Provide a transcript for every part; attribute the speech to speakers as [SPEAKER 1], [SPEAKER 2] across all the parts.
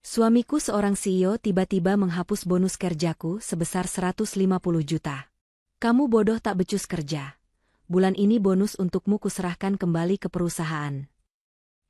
[SPEAKER 1] Suamiku seorang CEO tiba-tiba menghapus bonus kerjaku sebesar 150 juta. Kamu bodoh tak becus kerja. Bulan ini bonus untukmu kuserahkan kembali ke perusahaan.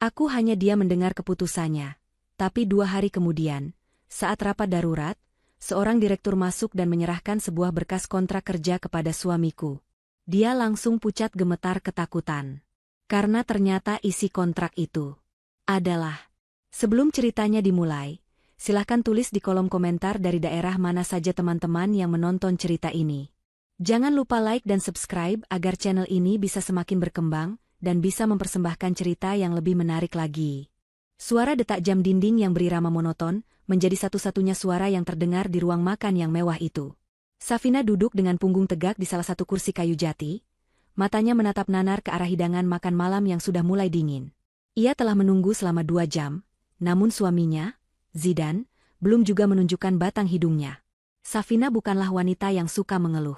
[SPEAKER 1] Aku hanya diam mendengar keputusannya. Tapi 2 hari kemudian, saat rapat darurat, seorang direktur masuk dan menyerahkan sebuah berkas kontrak kerja kepada suamiku. Dia langsung pucat gemetar ketakutan. Karena ternyata isi kontrak itu adalah... Sebelum ceritanya dimulai, silahkan tulis di kolom komentar dari daerah mana saja teman-teman yang menonton cerita ini. Jangan lupa like dan subscribe agar channel ini bisa semakin berkembang dan bisa mempersembahkan cerita yang lebih menarik lagi. Suara detak jam dinding yang berirama monoton menjadi satu-satunya suara yang terdengar di ruang makan yang mewah itu. Safina duduk dengan punggung tegak di salah satu kursi kayu jati, matanya menatap nanar ke arah hidangan makan malam yang sudah mulai dingin. Ia telah menunggu selama 2 jam. Namun suaminya, Zidane, belum juga menunjukkan batang hidungnya. Safina bukanlah wanita yang suka mengeluh.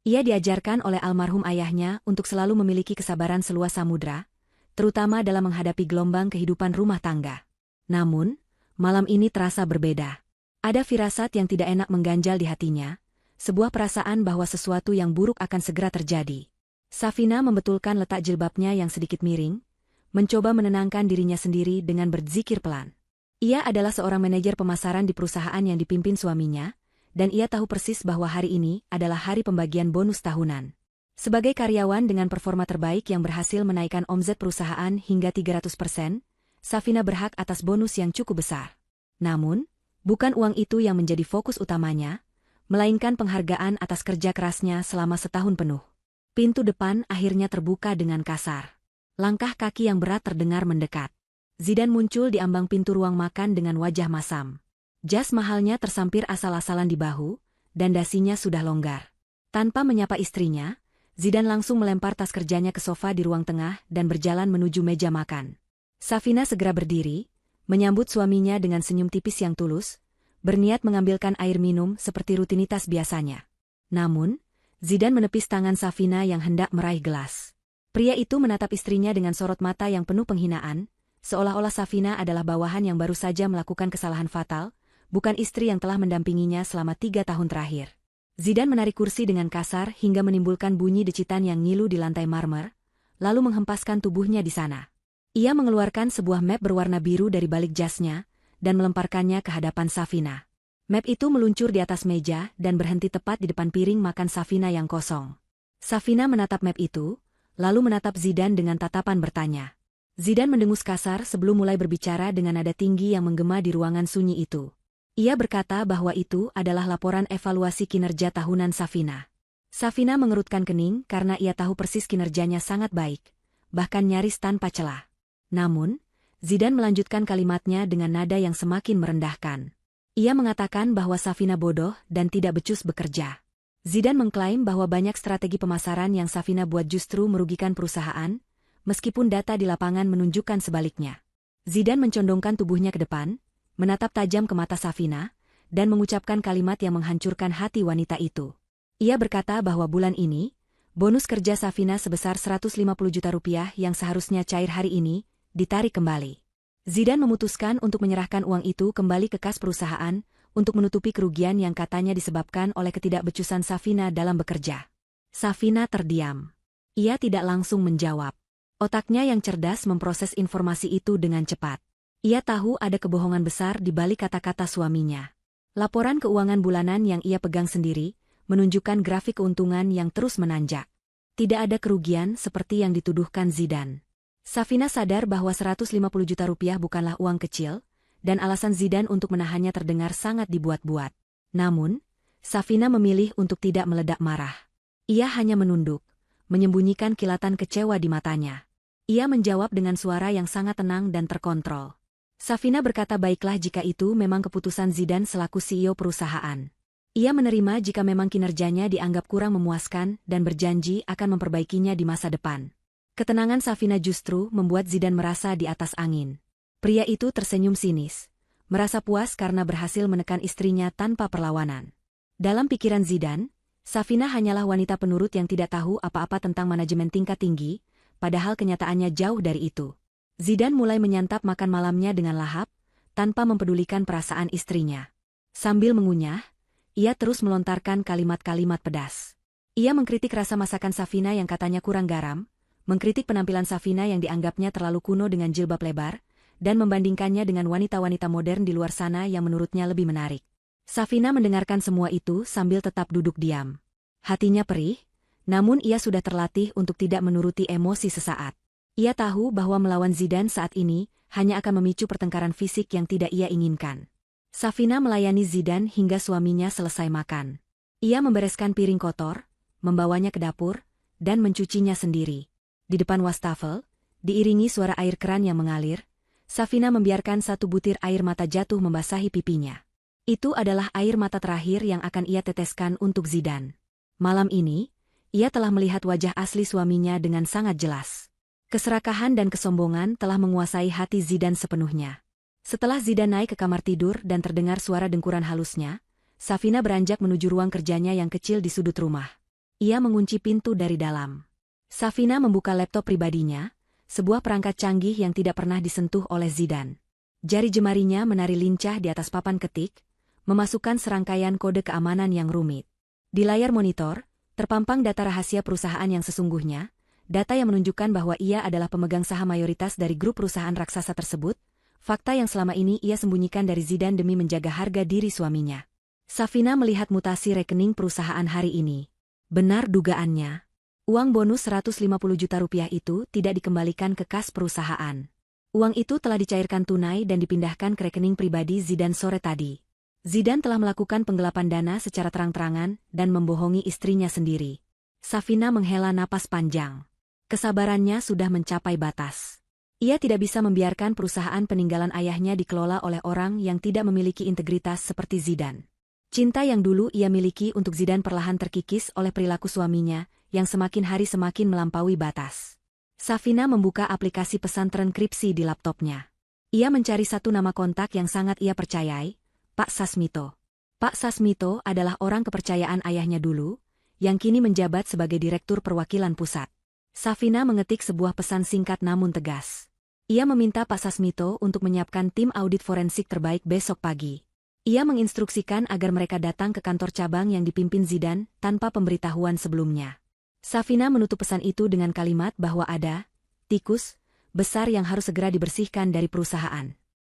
[SPEAKER 1] Ia diajarkan oleh almarhum ayahnya untuk selalu memiliki kesabaran seluas samudra, terutama dalam menghadapi gelombang kehidupan rumah tangga. Namun, malam ini terasa berbeda. Ada firasat yang tidak enak mengganjal di hatinya, sebuah perasaan bahwa sesuatu yang buruk akan segera terjadi. Safina membetulkan letak jilbabnya yang sedikit miring, mencoba menenangkan dirinya sendiri dengan berzikir pelan. Ia adalah seorang manajer pemasaran di perusahaan yang dipimpin suaminya, dan ia tahu persis bahwa hari ini adalah hari pembagian bonus tahunan. Sebagai karyawan dengan performa terbaik yang berhasil menaikkan omzet perusahaan hingga 300%, Safina berhak atas bonus yang cukup besar. Namun, bukan uang itu yang menjadi fokus utamanya, melainkan penghargaan atas kerja kerasnya selama setahun penuh. Pintu depan akhirnya terbuka dengan kasar. Langkah kaki yang berat terdengar mendekat. Zidane muncul di ambang pintu ruang makan dengan wajah masam. Jas mahalnya tersampir asal-asalan di bahu, dan dasinya sudah longgar. Tanpa menyapa istrinya, Zidane langsung melempar tas kerjanya ke sofa di ruang tengah dan berjalan menuju meja makan. Safina segera berdiri, menyambut suaminya dengan senyum tipis yang tulus, berniat mengambilkan air minum seperti rutinitas biasanya. Namun, Zidane menepis tangan Safina yang hendak meraih gelas. Pria itu menatap istrinya dengan sorot mata yang penuh penghinaan, seolah-olah Safina adalah bawahan yang baru saja melakukan kesalahan fatal, bukan istri yang telah mendampinginya selama 3 tahun terakhir. Zidane menarik kursi dengan kasar hingga menimbulkan bunyi decitan yang ngilu di lantai marmer, lalu menghempaskan tubuhnya di sana. Ia mengeluarkan sebuah map berwarna biru dari balik jasnya, dan melemparkannya ke hadapan Safina. Map itu meluncur di atas meja dan berhenti tepat di depan piring makan Safina yang kosong. Safina menatap map itu, lalu menatap Zidane dengan tatapan bertanya. Zidane mendengus kasar sebelum mulai berbicara dengan nada tinggi yang menggema di ruangan sunyi itu. Ia berkata bahwa itu adalah laporan evaluasi kinerja tahunan Safina. Safina mengerutkan kening karena ia tahu persis kinerjanya sangat baik, bahkan nyaris tanpa celah. Namun, Zidane melanjutkan kalimatnya dengan nada yang semakin merendahkan. Ia mengatakan bahwa Safina bodoh dan tidak becus bekerja. Zidane mengklaim bahwa banyak strategi pemasaran yang Safina buat justru merugikan perusahaan, meskipun data di lapangan menunjukkan sebaliknya. Zidane mencondongkan tubuhnya ke depan, menatap tajam ke mata Safina, dan mengucapkan kalimat yang menghancurkan hati wanita itu. Ia berkata bahwa bulan ini, bonus kerja Safina sebesar 150 juta rupiah yang seharusnya cair hari ini, ditarik kembali. Zidane memutuskan untuk menyerahkan uang itu kembali ke kas perusahaan, untuk menutupi kerugian yang katanya disebabkan oleh ketidakbecusan Safina dalam bekerja. Safina terdiam. Ia tidak langsung menjawab. Otaknya yang cerdas memproses informasi itu dengan cepat. Ia tahu ada kebohongan besar di balik kata-kata suaminya. Laporan keuangan bulanan yang ia pegang sendiri, menunjukkan grafik keuntungan yang terus menanjak. Tidak ada kerugian seperti yang dituduhkan Zidane. Safina sadar bahwa 150 juta rupiah bukanlah uang kecil, dan alasan Zidane untuk menahannya terdengar sangat dibuat-buat. Namun, Safina memilih untuk tidak meledak marah. Ia hanya menunduk, menyembunyikan kilatan kecewa di matanya. Ia menjawab dengan suara yang sangat tenang dan terkontrol. Safina berkata baiklah jika itu memang keputusan Zidane selaku CEO perusahaan. Ia menerima jika memang kinerjanya dianggap kurang memuaskan dan berjanji akan memperbaikinya di masa depan. Ketenangan Safina justru membuat Zidane merasa di atas angin. Pria itu tersenyum sinis, merasa puas karena berhasil menekan istrinya tanpa perlawanan. Dalam pikiran Zidane, Safina hanyalah wanita penurut yang tidak tahu apa-apa tentang manajemen tingkat tinggi, padahal kenyataannya jauh dari itu. Zidane mulai menyantap makan malamnya dengan lahap, tanpa mempedulikan perasaan istrinya. Sambil mengunyah, ia terus melontarkan kalimat-kalimat pedas. Ia mengkritik rasa masakan Safina yang katanya kurang garam, mengkritik penampilan Safina yang dianggapnya terlalu kuno dengan jilbab lebar, dan membandingkannya dengan wanita-wanita modern di luar sana yang menurutnya lebih menarik. Safina mendengarkan semua itu sambil tetap duduk diam. Hatinya perih, namun ia sudah terlatih untuk tidak menuruti emosi sesaat. Ia tahu bahwa melawan Zidane saat ini hanya akan memicu pertengkaran fisik yang tidak ia inginkan. Safina melayani Zidane hingga suaminya selesai makan. Ia membereskan piring kotor, membawanya ke dapur, dan mencucinya sendiri. Di depan wastafel, diiringi suara air keran yang mengalir, Safina membiarkan satu butir air mata jatuh membasahi pipinya. Itu adalah air mata terakhir yang akan ia teteskan untuk Zidane. Malam ini, ia telah melihat wajah asli suaminya dengan sangat jelas. Keserakahan dan kesombongan telah menguasai hati Zidane sepenuhnya. Setelah Zidane naik ke kamar tidur dan terdengar suara dengkuran halusnya, Safina beranjak menuju ruang kerjanya yang kecil di sudut rumah. Ia mengunci pintu dari dalam. Safina membuka laptop pribadinya, sebuah perangkat canggih yang tidak pernah disentuh oleh Zidane. Jari jemarinya menari lincah di atas papan ketik, memasukkan serangkaian kode keamanan yang rumit. Di layar monitor, terpampang data rahasia perusahaan yang sesungguhnya, data yang menunjukkan bahwa ia adalah pemegang saham mayoritas dari grup perusahaan raksasa tersebut, fakta yang selama ini ia sembunyikan dari Zidane demi menjaga harga diri suaminya. Safina melihat mutasi rekening perusahaan hari ini. Benar dugaannya. Uang bonus 150 juta rupiah itu tidak dikembalikan ke kas perusahaan. Uang itu telah dicairkan tunai dan dipindahkan ke rekening pribadi Zidane sore tadi. Zidane telah melakukan penggelapan dana secara terang-terangan dan membohongi istrinya sendiri. Safina menghela napas panjang. Kesabarannya sudah mencapai batas. Ia tidak bisa membiarkan perusahaan peninggalan ayahnya dikelola oleh orang yang tidak memiliki integritas seperti Zidane. Cinta yang dulu ia miliki untuk Zidane perlahan terkikis oleh perilaku suaminya, yang semakin hari semakin melampaui batas. Safina membuka aplikasi pesan transkripsi di laptopnya. Ia mencari satu nama kontak yang sangat ia percayai, Pak Sasmito. Pak Sasmito adalah orang kepercayaan ayahnya dulu, yang kini menjabat sebagai Direktur Perwakilan Pusat. Safina mengetik sebuah pesan singkat namun tegas. Ia meminta Pak Sasmito untuk menyiapkan tim audit forensik terbaik besok pagi. Ia menginstruksikan agar mereka datang ke kantor cabang yang dipimpin Zidane tanpa pemberitahuan sebelumnya. Safina menutup pesan itu dengan kalimat bahwa ada tikus besar yang harus segera dibersihkan dari perusahaan.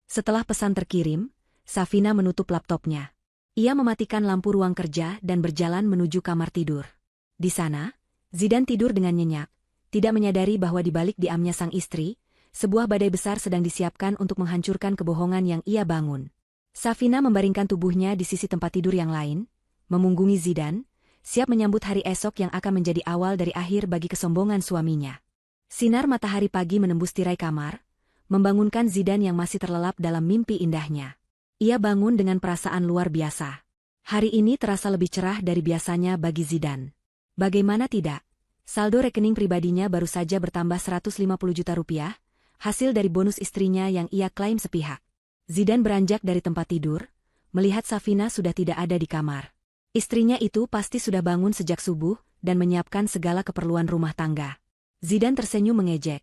[SPEAKER 1] Setelah pesan terkirim, Safina menutup laptopnya. Ia mematikan lampu ruang kerja dan berjalan menuju kamar tidur. Di sana, Zidane tidur dengan nyenyak, tidak menyadari bahwa di balik diamnya sang istri, sebuah badai besar sedang disiapkan untuk menghancurkan kebohongan yang ia bangun. Safina membaringkan tubuhnya di sisi tempat tidur yang lain, memunggungi Zidane, siap menyambut hari esok yang akan menjadi awal dari akhir bagi kesombongan suaminya. Sinar matahari pagi menembus tirai kamar, membangunkan Zidane yang masih terlelap dalam mimpi indahnya. Ia bangun dengan perasaan luar biasa. Hari ini terasa lebih cerah dari biasanya bagi Zidane. Bagaimana tidak? Saldo rekening pribadinya baru saja bertambah 150 juta rupiah, hasil dari bonus istrinya yang ia klaim sepihak. Zidane beranjak dari tempat tidur, melihat Safina sudah tidak ada di kamar. Istrinya itu pasti sudah bangun sejak subuh dan menyiapkan segala keperluan rumah tangga. Zidane tersenyum mengejek,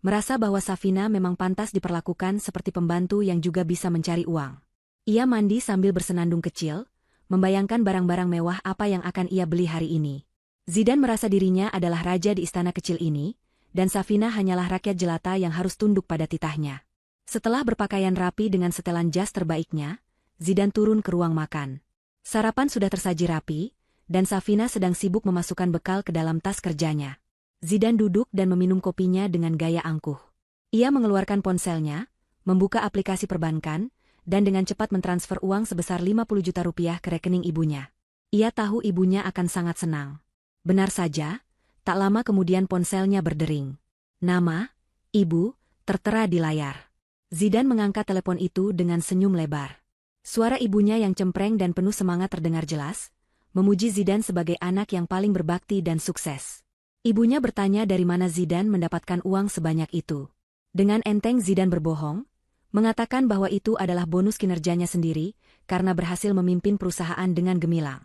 [SPEAKER 1] merasa bahwa Safina memang pantas diperlakukan seperti pembantu yang juga bisa mencari uang. Ia mandi sambil bersenandung kecil, membayangkan barang-barang mewah apa yang akan ia beli hari ini. Zidane merasa dirinya adalah raja di istana kecil ini, dan Safina hanyalah rakyat jelata yang harus tunduk pada titahnya. Setelah berpakaian rapi dengan setelan jas terbaiknya, Zidane turun ke ruang makan. Sarapan sudah tersaji rapi, dan Safina sedang sibuk memasukkan bekal ke dalam tas kerjanya. Zidane duduk dan meminum kopinya dengan gaya angkuh. Ia mengeluarkan ponselnya, membuka aplikasi perbankan, dan dengan cepat mentransfer uang sebesar 50 juta rupiah ke rekening ibunya. Ia tahu ibunya akan sangat senang. Benar saja, tak lama kemudian ponselnya berdering. Nama, ibu, tertera di layar. Zidane mengangkat telepon itu dengan senyum lebar. Suara ibunya yang cempreng dan penuh semangat terdengar jelas, memuji Zidane sebagai anak yang paling berbakti dan sukses. Ibunya bertanya dari mana Zidane mendapatkan uang sebanyak itu. Dengan enteng Zidane berbohong, mengatakan bahwa itu adalah bonus kinerjanya sendiri, karena berhasil memimpin perusahaan dengan gemilang.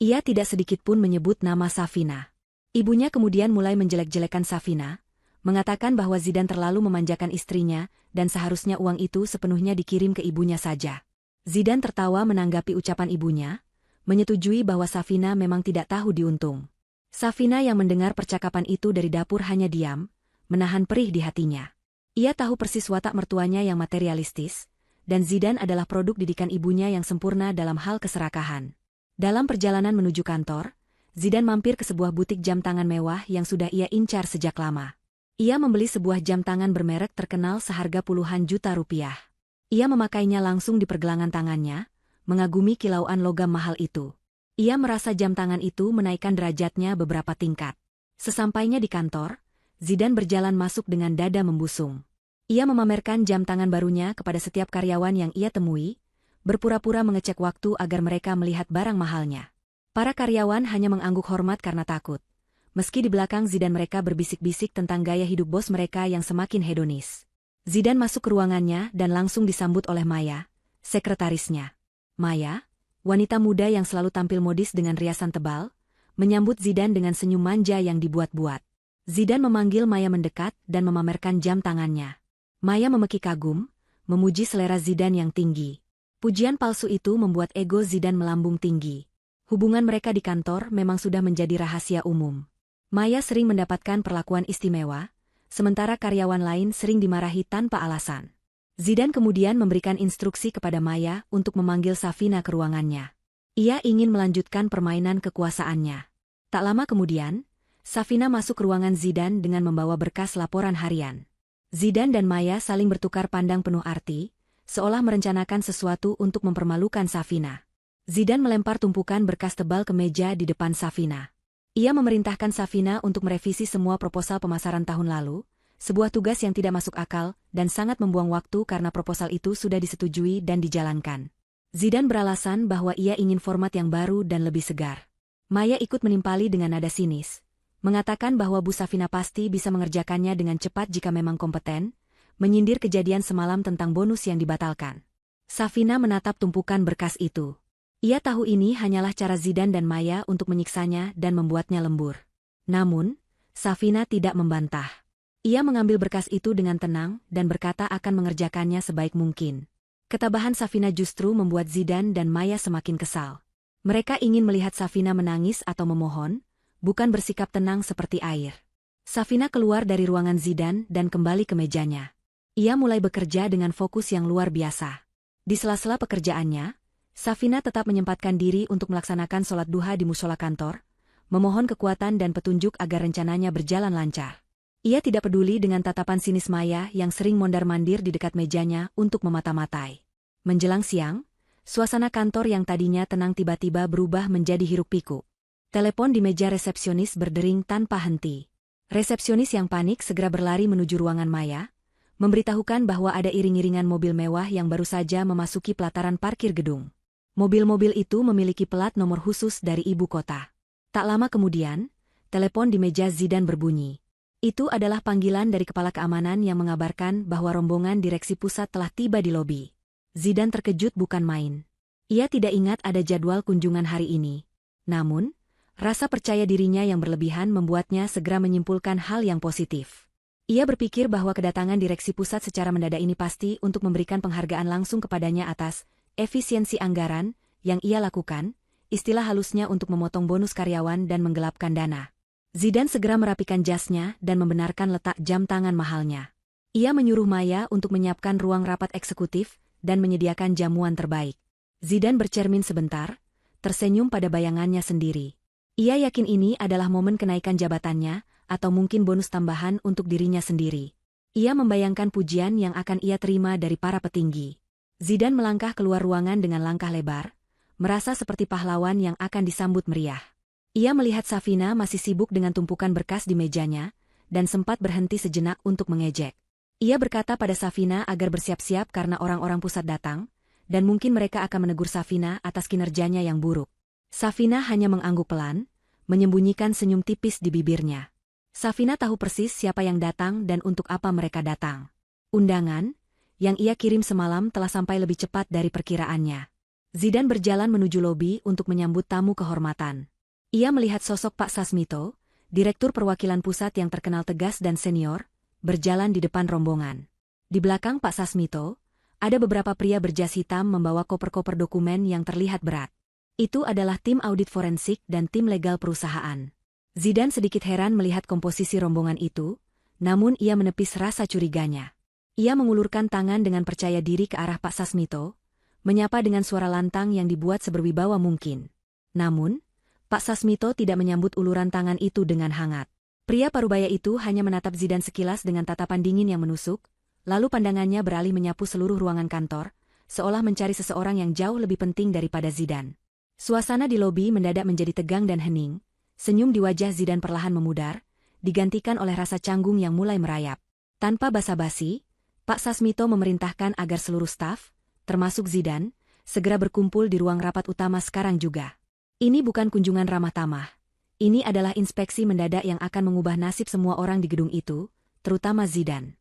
[SPEAKER 1] Ia tidak sedikit pun menyebut nama Safina. Ibunya kemudian mulai menjelek-jelekan Safina, mengatakan bahwa Zidane terlalu memanjakan istrinya dan seharusnya uang itu sepenuhnya dikirim ke ibunya saja. Zidane tertawa menanggapi ucapan ibunya, menyetujui bahwa Safina memang tidak tahu diuntung. Safina yang mendengar percakapan itu dari dapur hanya diam, menahan perih di hatinya. Ia tahu persis watak mertuanya yang materialistis, dan Zidane adalah produk didikan ibunya yang sempurna dalam hal keserakahan. Dalam perjalanan menuju kantor, Zidane mampir ke sebuah butik jam tangan mewah yang sudah ia incar sejak lama. Ia membeli sebuah jam tangan bermerek terkenal seharga puluhan juta rupiah. Ia memakainya langsung di pergelangan tangannya, mengagumi kilauan logam mahal itu. Ia merasa jam tangan itu menaikkan derajatnya beberapa tingkat. Sesampainya di kantor, Zidane berjalan masuk dengan dada membusung. Ia memamerkan jam tangan barunya kepada setiap karyawan yang ia temui, berpura-pura mengecek waktu agar mereka melihat barang mahalnya. Para karyawan hanya mengangguk hormat karena takut. Meski di belakang Zidane mereka berbisik-bisik tentang gaya hidup bos mereka yang semakin hedonis. Zidane masuk ke ruangannya dan langsung disambut oleh Maya, sekretarisnya. Maya, wanita muda yang selalu tampil modis dengan riasan tebal, menyambut Zidane dengan senyum manja yang dibuat-buat. Zidane memanggil Maya mendekat dan memamerkan jam tangannya. Maya memeki kagum, memuji selera Zidane yang tinggi. Pujian palsu itu membuat ego Zidane melambung tinggi. Hubungan mereka di kantor memang sudah menjadi rahasia umum. Maya sering mendapatkan perlakuan istimewa, sementara karyawan lain sering dimarahi tanpa alasan. Zidane kemudian memberikan instruksi kepada Maya untuk memanggil Safina ke ruangannya. Ia ingin melanjutkan permainan kekuasaannya. Tak lama kemudian, Safina masuk ke ruangan Zidane dengan membawa berkas laporan harian. Zidane dan Maya saling bertukar pandang penuh arti, seolah merencanakan sesuatu untuk mempermalukan Safina. Zidane melempar tumpukan berkas tebal ke meja di depan Safina. Ia memerintahkan Safina untuk merevisi semua proposal pemasaran tahun lalu, sebuah tugas yang tidak masuk akal dan sangat membuang waktu karena proposal itu sudah disetujui dan dijalankan. Zidane beralasan bahwa ia ingin format yang baru dan lebih segar. Maya ikut menimpali dengan nada sinis, mengatakan bahwa Bu Safina pasti bisa mengerjakannya dengan cepat jika memang kompeten, menyindir kejadian semalam tentang bonus yang dibatalkan. Safina menatap tumpukan berkas itu. Ia tahu ini hanyalah cara Zidane dan Maya untuk menyiksanya dan membuatnya lembur. Namun, Safina tidak membantah. Ia mengambil berkas itu dengan tenang dan berkata akan mengerjakannya sebaik mungkin. Ketabahan Safina justru membuat Zidane dan Maya semakin kesal. Mereka ingin melihat Safina menangis atau memohon, bukan bersikap tenang seperti air. Safina keluar dari ruangan Zidane dan kembali ke mejanya. Ia mulai bekerja dengan fokus yang luar biasa. Di sela-sela pekerjaannya, Safina tetap menyempatkan diri untuk melaksanakan sholat duha di musola kantor, memohon kekuatan dan petunjuk agar rencananya berjalan lancar. Ia tidak peduli dengan tatapan sinis Maya yang sering mondar-mandir di dekat mejanya untuk memata-matai. Menjelang siang, suasana kantor yang tadinya tenang tiba-tiba berubah menjadi hiruk-pikuk. Telepon di meja resepsionis berdering tanpa henti. Resepsionis yang panik segera berlari menuju ruangan Maya, memberitahukan bahwa ada iring-iringan mobil mewah yang baru saja memasuki pelataran parkir gedung. Mobil-mobil itu memiliki plat nomor khusus dari ibu kota. Tak lama kemudian, telepon di meja Zidane berbunyi. Itu adalah panggilan dari kepala keamanan yang mengabarkan bahwa rombongan direksi pusat telah tiba di lobi. Zidane terkejut bukan main. Ia tidak ingat ada jadwal kunjungan hari ini. Namun, rasa percaya dirinya yang berlebihan membuatnya segera menyimpulkan hal yang positif. Ia berpikir bahwa kedatangan direksi pusat secara mendadak ini pasti untuk memberikan penghargaan langsung kepadanya atas efisiensi anggaran yang ia lakukan, istilah halusnya untuk memotong bonus karyawan dan menggelapkan dana. Zidane segera merapikan jasnya dan membenarkan letak jam tangan mahalnya. Ia menyuruh Maya untuk menyiapkan ruang rapat eksekutif dan menyediakan jamuan terbaik. Zidane bercermin sebentar, tersenyum pada bayangannya sendiri. Ia yakin ini adalah momen kenaikan jabatannya, atau mungkin bonus tambahan untuk dirinya sendiri. Ia membayangkan pujian yang akan ia terima dari para petinggi. Zidane melangkah keluar ruangan dengan langkah lebar, merasa seperti pahlawan yang akan disambut meriah. Ia melihat Safina masih sibuk dengan tumpukan berkas di mejanya, dan sempat berhenti sejenak untuk mengejek. Ia berkata pada Safina agar bersiap-siap karena orang-orang pusat datang, dan mungkin mereka akan menegur Safina atas kinerjanya yang buruk. Safina hanya mengangguk pelan, menyembunyikan senyum tipis di bibirnya. Safina tahu persis siapa yang datang dan untuk apa mereka datang. Undangan, yang ia kirim semalam telah sampai lebih cepat dari perkiraannya. Zidane berjalan menuju lobi untuk menyambut tamu kehormatan. Ia melihat sosok Pak Sasmito, direktur perwakilan pusat yang terkenal tegas dan senior, berjalan di depan rombongan. Di belakang Pak Sasmito, ada beberapa pria berjas hitam membawa koper-koper dokumen yang terlihat berat. Itu adalah tim audit forensik dan tim legal perusahaan. Zidane sedikit heran melihat komposisi rombongan itu, namun ia menepis rasa curiganya. Ia mengulurkan tangan dengan percaya diri ke arah Pak Sasmito, menyapa dengan suara lantang yang dibuat seberwibawa mungkin. Namun, Pak Sasmito tidak menyambut uluran tangan itu dengan hangat. Pria parubaya itu hanya menatap Zidane sekilas dengan tatapan dingin yang menusuk, lalu pandangannya beralih menyapu seluruh ruangan kantor, seolah mencari seseorang yang jauh lebih penting daripada Zidane. Suasana di lobi mendadak menjadi tegang dan hening, senyum di wajah Zidane perlahan memudar, digantikan oleh rasa canggung yang mulai merayap. Tanpa basa-basi, Pak Sasmito memerintahkan agar seluruh staf, termasuk Zidane, segera berkumpul di ruang rapat utama sekarang juga. Ini bukan kunjungan ramah tamah. Ini adalah inspeksi mendadak yang akan mengubah nasib semua orang di gedung itu, terutama Zidane.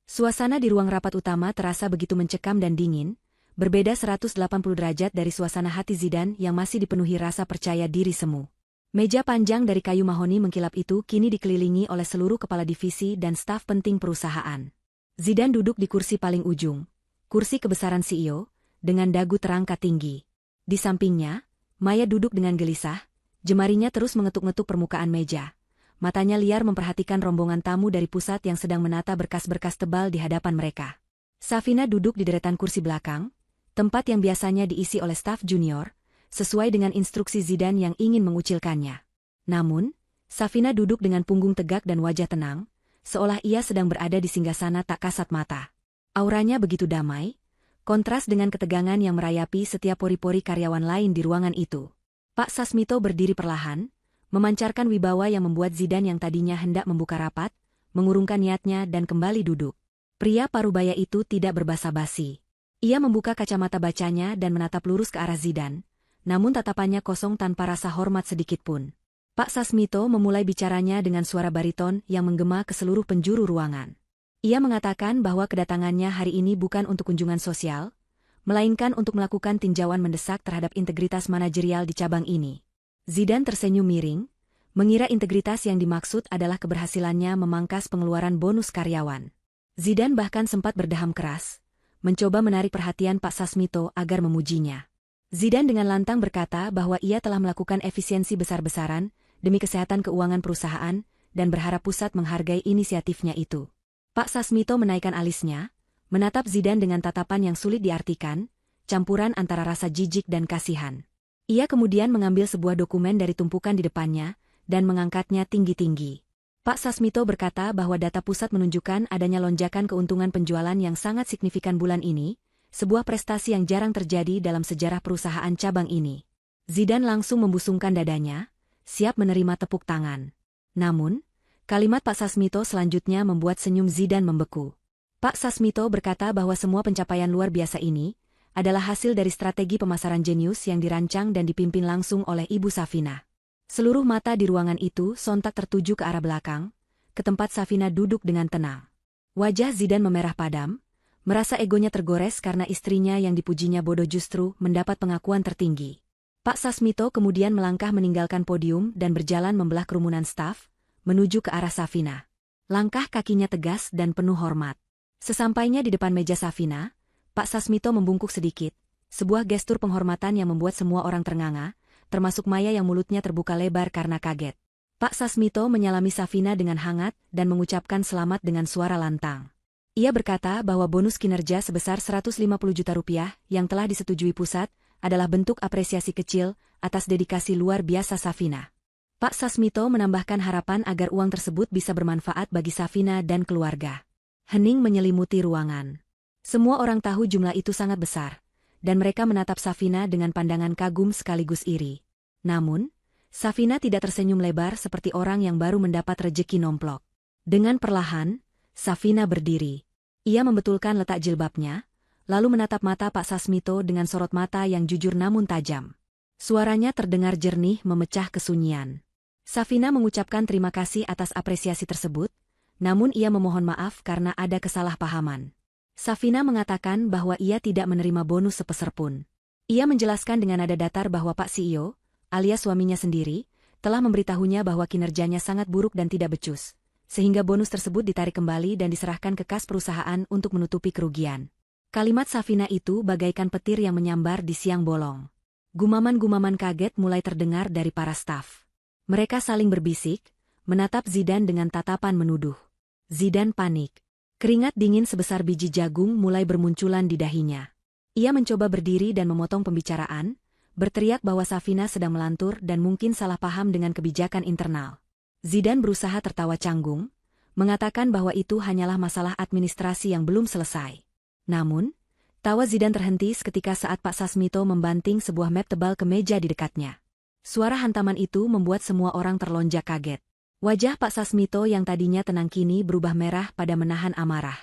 [SPEAKER 1] Suasana di ruang rapat utama terasa begitu mencekam dan dingin, berbeda 180 derajat dari suasana hati Zidane yang masih dipenuhi rasa percaya diri semu. Meja panjang dari kayu mahoni mengkilap itu kini dikelilingi oleh seluruh kepala divisi dan staf penting perusahaan. Zidane duduk di kursi paling ujung, kursi kebesaran CEO, dengan dagu terangkat tinggi. Di sampingnya, Maya duduk dengan gelisah, jemarinya terus mengetuk-ngetuk permukaan meja. Matanya liar memperhatikan rombongan tamu dari pusat yang sedang menata berkas-berkas tebal di hadapan mereka. Safina duduk di deretan kursi belakang, tempat yang biasanya diisi oleh staf junior, sesuai dengan instruksi Zidane yang ingin mengucilkannya. Namun, Safina duduk dengan punggung tegak dan wajah tenang, seolah ia sedang berada di singgasana tak kasat mata. Auranya begitu damai, kontras dengan ketegangan yang merayapi setiap pori-pori karyawan lain di ruangan itu. Pak Sasmito berdiri perlahan, memancarkan wibawa yang membuat Zidane yang tadinya hendak membuka rapat, mengurungkan niatnya dan kembali duduk. Pria parubaya itu tidak berbasa-basi. Ia membuka kacamata bacanya dan menatap lurus ke arah Zidane, namun tatapannya kosong tanpa rasa hormat sedikitpun. Pak Sasmito memulai bicaranya dengan suara bariton yang menggema ke seluruh penjuru ruangan. Ia mengatakan bahwa kedatangannya hari ini bukan untuk kunjungan sosial, melainkan untuk melakukan tinjauan mendesak terhadap integritas manajerial di cabang ini. Zidane tersenyum miring, mengira integritas yang dimaksud adalah keberhasilannya memangkas pengeluaran bonus karyawan. Zidane bahkan sempat berdaham keras, mencoba menarik perhatian Pak Sasmito agar memujinya. Zidane dengan lantang berkata bahwa ia telah melakukan efisiensi besar-besaran demi kesehatan keuangan perusahaan dan berharap pusat menghargai inisiatifnya itu. Pak Sasmito menaikkan alisnya, menatap Zidane dengan tatapan yang sulit diartikan, campuran antara rasa jijik dan kasihan. Ia kemudian mengambil sebuah dokumen dari tumpukan di depannya dan mengangkatnya tinggi-tinggi. Pak Sasmito berkata bahwa data pusat menunjukkan adanya lonjakan keuntungan penjualan yang sangat signifikan bulan ini, sebuah prestasi yang jarang terjadi dalam sejarah perusahaan cabang ini. Zidane langsung membusungkan dadanya, siap menerima tepuk tangan. Namun, kalimat Pak Sasmito selanjutnya membuat senyum Zidane membeku. Pak Sasmito berkata bahwa semua pencapaian luar biasa ini adalah hasil dari strategi pemasaran jenius yang dirancang dan dipimpin langsung oleh Ibu Safina. Seluruh mata di ruangan itu sontak tertuju ke arah belakang, ke tempat Safina duduk dengan tenang. Wajah Zidane memerah padam, merasa egonya tergores karena istrinya yang dipujinya bodoh justru mendapat pengakuan tertinggi. Pak Sasmito kemudian melangkah meninggalkan podium dan berjalan membelah kerumunan staf, menuju ke arah Safina. Langkah kakinya tegas dan penuh hormat. Sesampainya di depan meja Safina, Pak Sasmito membungkuk sedikit, sebuah gestur penghormatan yang membuat semua orang ternganga, termasuk Maya yang mulutnya terbuka lebar karena kaget. Pak Sasmito menyalami Safina dengan hangat dan mengucapkan selamat dengan suara lantang. Ia berkata bahwa bonus kinerja sebesar 150 juta rupiah yang telah disetujui pusat adalah bentuk apresiasi kecil atas dedikasi luar biasa Safina. Pak Sasmito menambahkan harapan agar uang tersebut bisa bermanfaat bagi Safina dan keluarga. Hening menyelimuti ruangan. Semua orang tahu jumlah itu sangat besar, dan mereka menatap Safina dengan pandangan kagum sekaligus iri. Namun, Safina tidak tersenyum lebar seperti orang yang baru mendapat rejeki nomplok. Dengan perlahan, Safina berdiri. Ia membetulkan letak jilbabnya, lalu menatap mata Pak Sasmito dengan sorot mata yang jujur namun tajam. Suaranya terdengar jernih memecah kesunyian. Safina mengucapkan terima kasih atas apresiasi tersebut, namun ia memohon maaf karena ada kesalahpahaman. Safina mengatakan bahwa ia tidak menerima bonus sepeser pun. Ia menjelaskan dengan nada datar bahwa Pak CEO, alias suaminya sendiri, telah memberitahunya bahwa kinerjanya sangat buruk dan tidak becus, sehingga bonus tersebut ditarik kembali dan diserahkan ke kas perusahaan untuk menutupi kerugian. Kalimat Safina itu bagaikan petir yang menyambar di siang bolong. Gumaman-gumaman kaget mulai terdengar dari para staf. Mereka saling berbisik, menatap Zidane dengan tatapan menuduh. Zidane panik. Keringat dingin sebesar biji jagung mulai bermunculan di dahinya. Ia mencoba berdiri dan memotong pembicaraan, berteriak bahwa Safina sedang melantur dan mungkin salah paham dengan kebijakan internal. Zidane berusaha tertawa canggung, mengatakan bahwa itu hanyalah masalah administrasi yang belum selesai. Namun, tawa Zidane terhenti seketika saat Pak Sasmito membanting sebuah map tebal ke meja di dekatnya. Suara hantaman itu membuat semua orang terlonjak kaget. Wajah Pak Sasmito yang tadinya tenang kini berubah merah pada menahan amarah.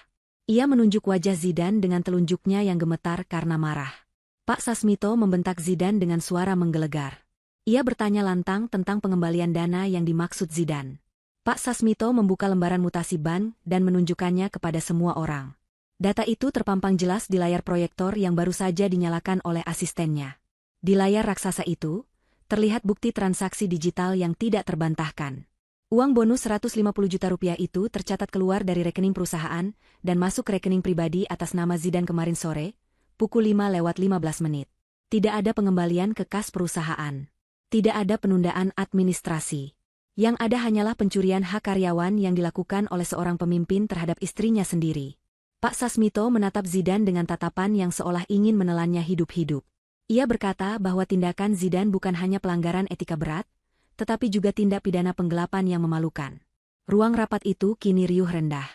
[SPEAKER 1] Ia menunjuk wajah Zidane dengan telunjuknya yang gemetar karena marah. Pak Sasmito membentak Zidane dengan suara menggelegar. Ia bertanya lantang tentang pengembalian dana yang dimaksud Zidane. Pak Sasmito membuka lembaran mutasi ban dan menunjukkannya kepada semua orang. Data itu terpampang jelas di layar proyektor yang baru saja dinyalakan oleh asistennya. Di layar raksasa itu, terlihat bukti transaksi digital yang tidak terbantahkan. Uang bonus 150 juta rupiah itu tercatat keluar dari rekening perusahaan dan masuk ke rekening pribadi atas nama Zidane kemarin sore, pukul 5:15. Tidak ada pengembalian ke kas perusahaan. Tidak ada penundaan administrasi. Yang ada hanyalah pencurian hak karyawan yang dilakukan oleh seorang pemimpin terhadap istrinya sendiri. Pak Sasmito menatap Zidane dengan tatapan yang seolah ingin menelannya hidup-hidup. Ia berkata bahwa tindakan Zidane bukan hanya pelanggaran etika berat, tetapi juga tindak pidana penggelapan yang memalukan. Ruang rapat itu kini riuh rendah.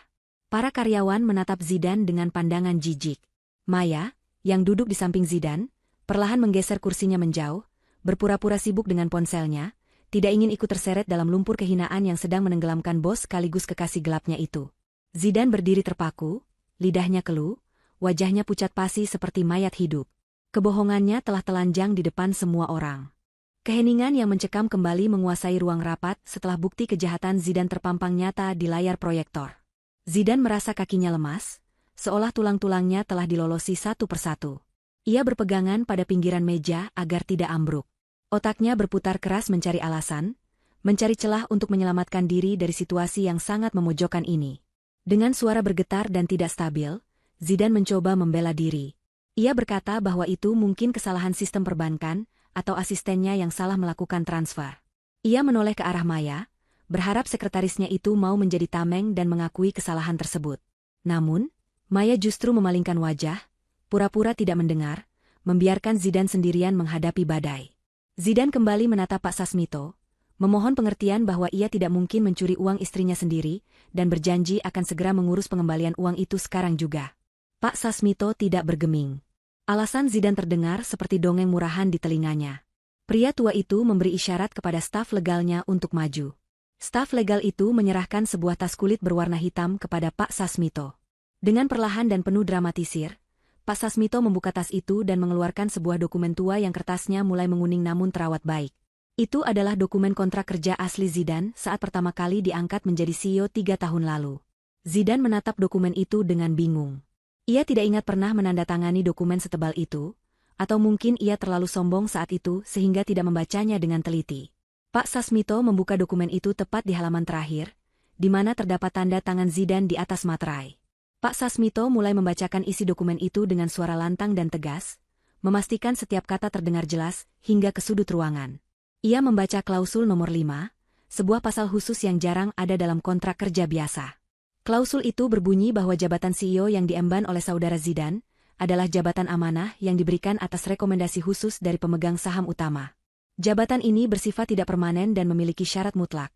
[SPEAKER 1] Para karyawan menatap Zidane dengan pandangan jijik. Maya, yang duduk di samping Zidane, perlahan menggeser kursinya menjauh, berpura-pura sibuk dengan ponselnya, tidak ingin ikut terseret dalam lumpur kehinaan yang sedang menenggelamkan bos sekaligus kekasih gelapnya itu. Zidane berdiri terpaku, lidahnya keluh, wajahnya pucat pasi seperti mayat hidup. Kebohongannya telah telanjang di depan semua orang. Keheningan yang mencekam kembali menguasai ruang rapat setelah bukti kejahatan Zidane terpampang nyata di layar proyektor. Zidane merasa kakinya lemas, seolah tulang-tulangnya telah dilolosi satu persatu. Ia berpegangan pada pinggiran meja agar tidak ambruk. Otaknya berputar keras mencari alasan, mencari celah untuk menyelamatkan diri dari situasi yang sangat memojokkan ini. Dengan suara bergetar dan tidak stabil, Zidane mencoba membela diri. Ia berkata bahwa itu mungkin kesalahan sistem perbankan, atau asistennya yang salah melakukan transfer. Ia menoleh ke arah Maya, berharap sekretarisnya itu mau menjadi tameng dan mengakui kesalahan tersebut. Namun, Maya justru memalingkan wajah, pura-pura tidak mendengar, membiarkan Zidane sendirian menghadapi badai. Zidane kembali menatap Pak Sasmito, memohon pengertian bahwa ia tidak mungkin mencuri uang istrinya sendiri, dan berjanji akan segera mengurus pengembalian uang itu sekarang juga. Pak Sasmito tidak bergeming. Alasan Zidane terdengar seperti dongeng murahan di telinganya. Pria tua itu memberi isyarat kepada staf legalnya untuk maju. Staf legal itu menyerahkan sebuah tas kulit berwarna hitam kepada Pak Sasmito. Dengan perlahan dan penuh dramatisir, Pak Sasmito membuka tas itu dan mengeluarkan sebuah dokumen tua yang kertasnya mulai menguning namun terawat baik. Itu adalah dokumen kontrak kerja asli Zidane saat pertama kali diangkat menjadi CEO 3 tahun lalu. Zidane menatap dokumen itu dengan bingung. Ia tidak ingat pernah menandatangani dokumen setebal itu, atau mungkin ia terlalu sombong saat itu sehingga tidak membacanya dengan teliti. Pak Sasmito membuka dokumen itu tepat di halaman terakhir, di mana terdapat tanda tangan Zidane di atas materai. Pak Sasmito mulai membacakan isi dokumen itu dengan suara lantang dan tegas, memastikan setiap kata terdengar jelas hingga ke sudut ruangan. Ia membaca klausul nomor 5, sebuah pasal khusus yang jarang ada dalam kontrak kerja biasa. Klausul itu berbunyi bahwa jabatan CEO yang diemban oleh saudara Zidane adalah jabatan amanah yang diberikan atas rekomendasi khusus dari pemegang saham utama. Jabatan ini bersifat tidak permanen dan memiliki syarat mutlak,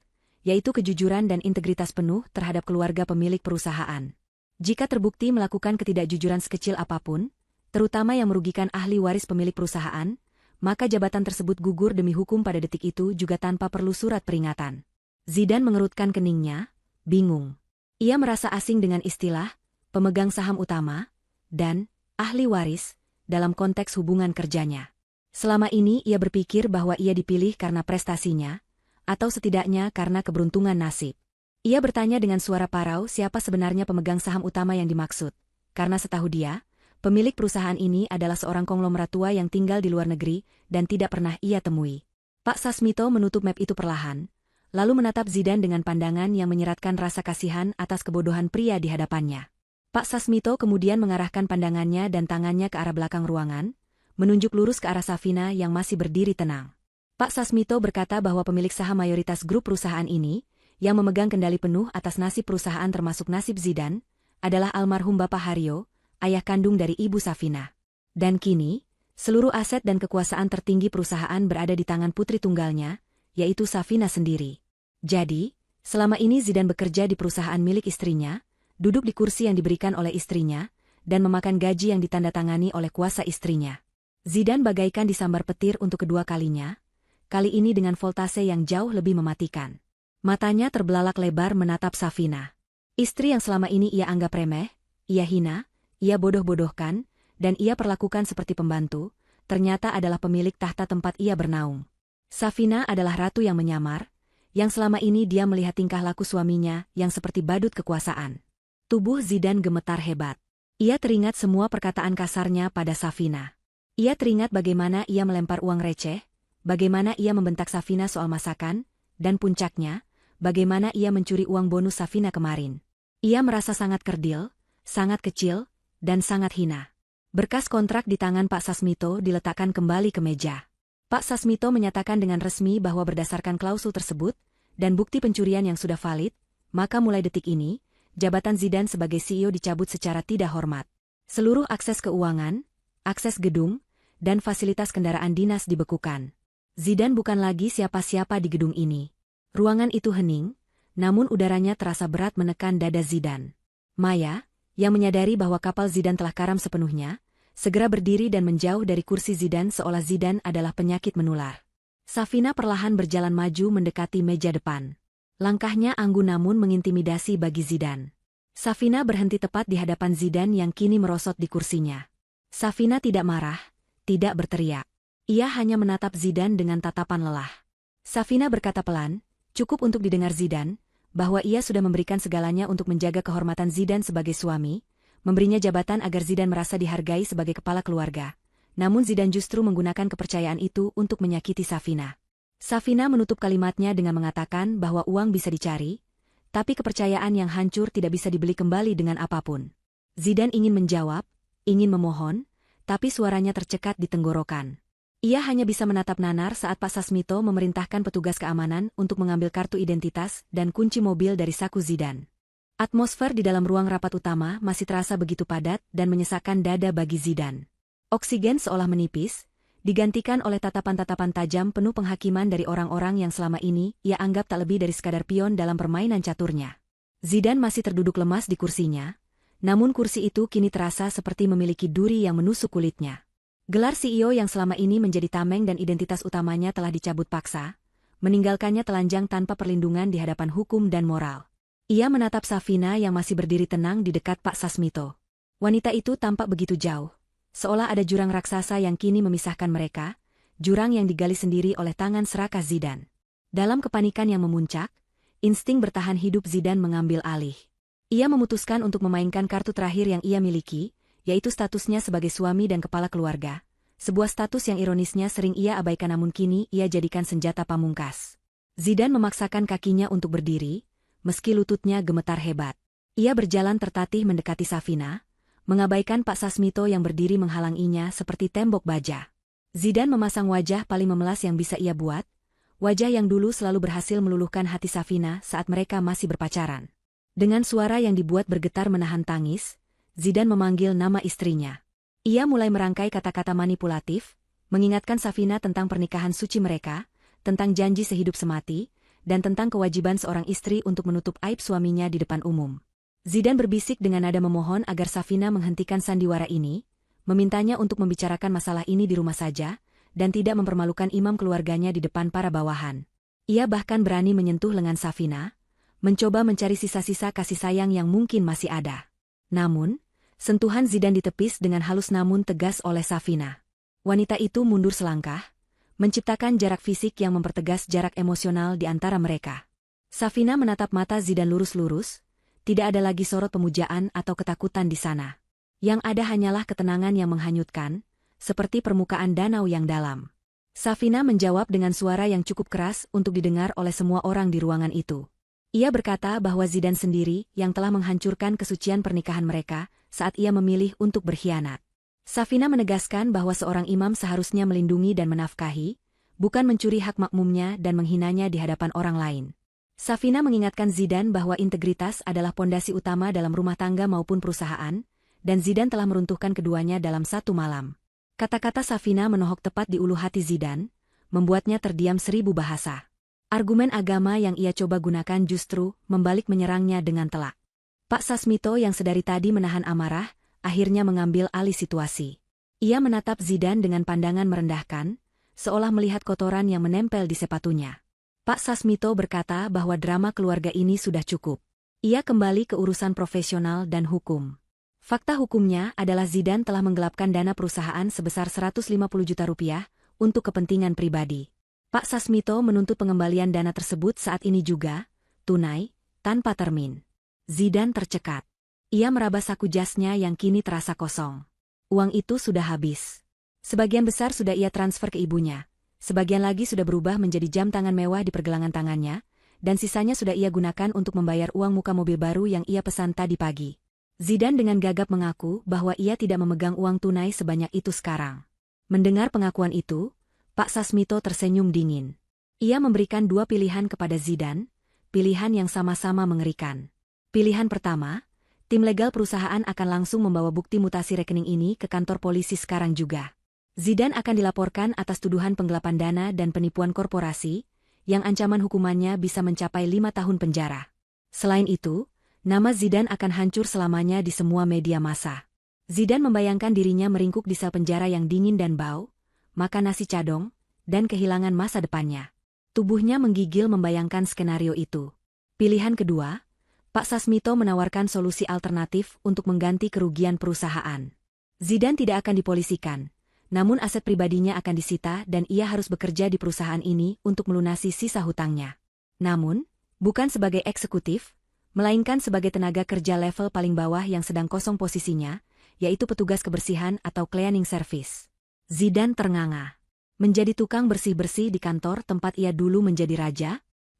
[SPEAKER 1] yaitu kejujuran dan integritas penuh terhadap keluarga pemilik perusahaan. Jika terbukti melakukan ketidakjujuran sekecil apapun, terutama yang merugikan ahli waris pemilik perusahaan, maka jabatan tersebut gugur demi hukum pada detik itu juga tanpa perlu surat peringatan. Zidane mengerutkan keningnya, bingung. Ia merasa asing dengan istilah, pemegang saham utama, dan ahli waris, dalam konteks hubungan kerjanya. Selama ini ia berpikir bahwa ia dipilih karena prestasinya, atau setidaknya karena keberuntungan nasib. Ia bertanya dengan suara parau siapa sebenarnya pemegang saham utama yang dimaksud, karena setahu dia, pemilik perusahaan ini adalah seorang konglomerat tua yang tinggal di luar negeri dan tidak pernah ia temui. Pak Sasmito menutup map itu perlahan, lalu menatap Zidane dengan pandangan yang menyeratkan rasa kasihan atas kebodohan pria di hadapannya. Pak Sasmito kemudian mengarahkan pandangannya dan tangannya ke arah belakang ruangan, menunjuk lurus ke arah Safina yang masih berdiri tenang. Pak Sasmito berkata bahwa pemilik saham mayoritas grup perusahaan ini, yang memegang kendali penuh atas nasib perusahaan termasuk nasib Zidane, adalah almarhum Bapak Haryo, ayah kandung dari Ibu Safina. Dan kini, seluruh aset dan kekuasaan tertinggi perusahaan berada di tangan putri tunggalnya, yaitu Safina sendiri. Jadi, selama ini Zidane bekerja di perusahaan milik istrinya, duduk di kursi yang diberikan oleh istrinya, dan memakan gaji yang ditandatangani oleh kuasa istrinya. Zidane bagaikan disambar petir untuk kedua kalinya, kali ini dengan voltase yang jauh lebih mematikan. Matanya terbelalak lebar menatap Safina. Istri yang selama ini ia anggap remeh, ia hina, ia bodoh-bodohkan, dan ia perlakukan seperti pembantu, ternyata adalah pemilik tahta tempat ia bernaung. Safina adalah ratu yang menyamar, yang selama ini dia melihat tingkah laku suaminya yang seperti badut kekuasaan. Tubuh Zidane gemetar hebat. Ia teringat semua perkataan kasarnya pada Safina. Ia teringat bagaimana ia melempar uang receh, bagaimana ia membentak Safina soal masakan, dan puncaknya, bagaimana ia mencuri uang bonus Safina kemarin. Ia merasa sangat kerdil, sangat kecil, dan sangat hina. Berkas kontrak di tangan Pak Sasmito diletakkan kembali ke meja. Pak Sasmito menyatakan dengan resmi bahwa berdasarkan klausul tersebut, dan bukti pencurian yang sudah valid, maka mulai detik ini, jabatan Zidane sebagai CEO dicabut secara tidak hormat. Seluruh akses keuangan, akses gedung, dan fasilitas kendaraan dinas dibekukan. Zidane bukan lagi siapa-siapa di gedung ini. Ruangan itu hening, namun udaranya terasa berat menekan dada Zidane. Maya, yang menyadari bahwa kapal Zidane telah karam sepenuhnya, segera berdiri dan menjauh dari kursi Zidane seolah Zidane adalah penyakit menular. Safina perlahan berjalan maju mendekati meja depan. Langkahnya anggun namun mengintimidasi bagi Zidane. Safina berhenti tepat di hadapan Zidane yang kini merosot di kursinya. Safina tidak marah, tidak berteriak. Ia hanya menatap Zidane dengan tatapan lelah. Safina berkata pelan, cukup untuk didengar Zidane, bahwa ia sudah memberikan segalanya untuk menjaga kehormatan Zidane sebagai suami, memberinya jabatan agar Zidane merasa dihargai sebagai kepala keluarga. Namun Zidane justru menggunakan kepercayaan itu untuk menyakiti Safina. Safina menutup kalimatnya dengan mengatakan bahwa uang bisa dicari, tapi kepercayaan yang hancur tidak bisa dibeli kembali dengan apapun. Zidane ingin menjawab, ingin memohon, tapi suaranya tercekat di tenggorokan. Ia hanya bisa menatap nanar saat Pak Sasmito memerintahkan petugas keamanan untuk mengambil kartu identitas dan kunci mobil dari saku Zidane. Atmosfer di dalam ruang rapat utama masih terasa begitu padat dan menyesakkan dada bagi Zidane. Oksigen seolah menipis, digantikan oleh tatapan-tatapan tajam penuh penghakiman dari orang-orang yang selama ini ia anggap tak lebih dari sekadar pion dalam permainan caturnya. Zidane masih terduduk lemas di kursinya, namun kursi itu kini terasa seperti memiliki duri yang menusuk kulitnya. Gelar CEO yang selama ini menjadi tameng dan identitas utamanya telah dicabut paksa, meninggalkannya telanjang tanpa perlindungan di hadapan hukum dan moral. Ia menatap Safina yang masih berdiri tenang di dekat Pak Sasmito. Wanita itu tampak begitu jauh, seolah ada jurang raksasa yang kini memisahkan mereka, jurang yang digali sendiri oleh tangan serakah Zidane. Dalam kepanikan yang memuncak, insting bertahan hidup Zidane mengambil alih. Ia memutuskan untuk memainkan kartu terakhir yang ia miliki, yaitu statusnya sebagai suami dan kepala keluarga, sebuah status yang ironisnya sering ia abaikan namun kini ia jadikan senjata pamungkas. Zidane memaksakan kakinya untuk berdiri, meski lututnya gemetar hebat. Ia berjalan tertatih mendekati Safina, mengabaikan Pak Sasmito yang berdiri menghalanginya seperti tembok baja. Zidane memasang wajah paling memelas yang bisa ia buat, wajah yang dulu selalu berhasil meluluhkan hati Safina saat mereka masih berpacaran. Dengan suara yang dibuat bergetar menahan tangis, Zidane memanggil nama istrinya. Ia mulai merangkai kata-kata manipulatif, mengingatkan Safina tentang pernikahan suci mereka, tentang janji sehidup semati, dan tentang kewajiban seorang istri untuk menutup aib suaminya di depan umum. Zidane berbisik dengan nada memohon agar Safina menghentikan sandiwara ini, memintanya untuk membicarakan masalah ini di rumah saja, dan tidak mempermalukan imam keluarganya di depan para bawahan. Ia bahkan berani menyentuh lengan Safina, mencoba mencari sisa-sisa kasih sayang yang mungkin masih ada. Namun, sentuhan Zidane ditepis dengan halus namun tegas oleh Safina. Wanita itu mundur selangkah, menciptakan jarak fisik yang mempertegas jarak emosional di antara mereka. Safina menatap mata Zidane lurus-lurus, tidak ada lagi sorot pemujaan atau ketakutan di sana. Yang ada hanyalah ketenangan yang menghanyutkan, seperti permukaan danau yang dalam. Safina menjawab dengan suara yang cukup keras untuk didengar oleh semua orang di ruangan itu. Ia berkata bahwa Zidane sendiri yang telah menghancurkan kesucian pernikahan mereka saat ia memilih untuk berkhianat. Safina menegaskan bahwa seorang imam seharusnya melindungi dan menafkahi, bukan mencuri hak makmumnya dan menghinanya di hadapan orang lain. Safina mengingatkan Zidane bahwa integritas adalah pondasi utama dalam rumah tangga maupun perusahaan, dan Zidane telah meruntuhkan keduanya dalam satu malam. Kata-kata Safina menohok tepat di ulu hati Zidane, membuatnya terdiam 1000 bahasa. Argumen agama yang ia coba gunakan justru membalik menyerangnya dengan telak. Pak Sasmito yang sedari tadi menahan amarah, akhirnya mengambil alih situasi. Ia menatap Zidane dengan pandangan merendahkan, seolah melihat kotoran yang menempel di sepatunya. Pak Sasmito berkata bahwa drama keluarga ini sudah cukup. Ia kembali ke urusan profesional dan hukum. Fakta hukumnya adalah Zidane telah menggelapkan dana perusahaan sebesar 150 juta rupiah untuk kepentingan pribadi. Pak Sasmito menuntut pengembalian dana tersebut saat ini juga, tunai, tanpa termin. Zidane tercekat. Ia meraba saku jasnya yang kini terasa kosong. Uang itu sudah habis. Sebagian besar sudah ia transfer ke ibunya. Sebagian lagi sudah berubah menjadi jam tangan mewah di pergelangan tangannya, dan sisanya sudah ia gunakan untuk membayar uang muka mobil baru yang ia pesan tadi pagi. Zidane dengan gagap mengaku bahwa ia tidak memegang uang tunai sebanyak itu sekarang. Mendengar pengakuan itu, Pak Sasmito tersenyum dingin. Ia memberikan 2 pilihan kepada Zidane, pilihan yang sama-sama mengerikan. Pilihan pertama, tim legal perusahaan akan langsung membawa bukti mutasi rekening ini ke kantor polisi sekarang juga. Zidane akan dilaporkan atas tuduhan penggelapan dana dan penipuan korporasi, yang ancaman hukumannya bisa mencapai 5 tahun penjara. Selain itu, nama Zidane akan hancur selamanya di semua media massa. Zidane membayangkan dirinya meringkuk di sel penjara yang dingin dan bau, makan nasi cadong, dan kehilangan masa depannya. Tubuhnya menggigil membayangkan skenario itu. Pilihan kedua, Pak Sasmito menawarkan solusi alternatif untuk mengganti kerugian perusahaan. Zidane tidak akan dipolisikan. Namun aset pribadinya akan disita dan ia harus bekerja di perusahaan ini untuk melunasi sisa hutangnya. Namun, bukan sebagai eksekutif, melainkan sebagai tenaga kerja level paling bawah yang sedang kosong posisinya, yaitu petugas kebersihan atau cleaning service. Zidane ternganga. Menjadi tukang bersih-bersih di kantor tempat ia dulu menjadi raja,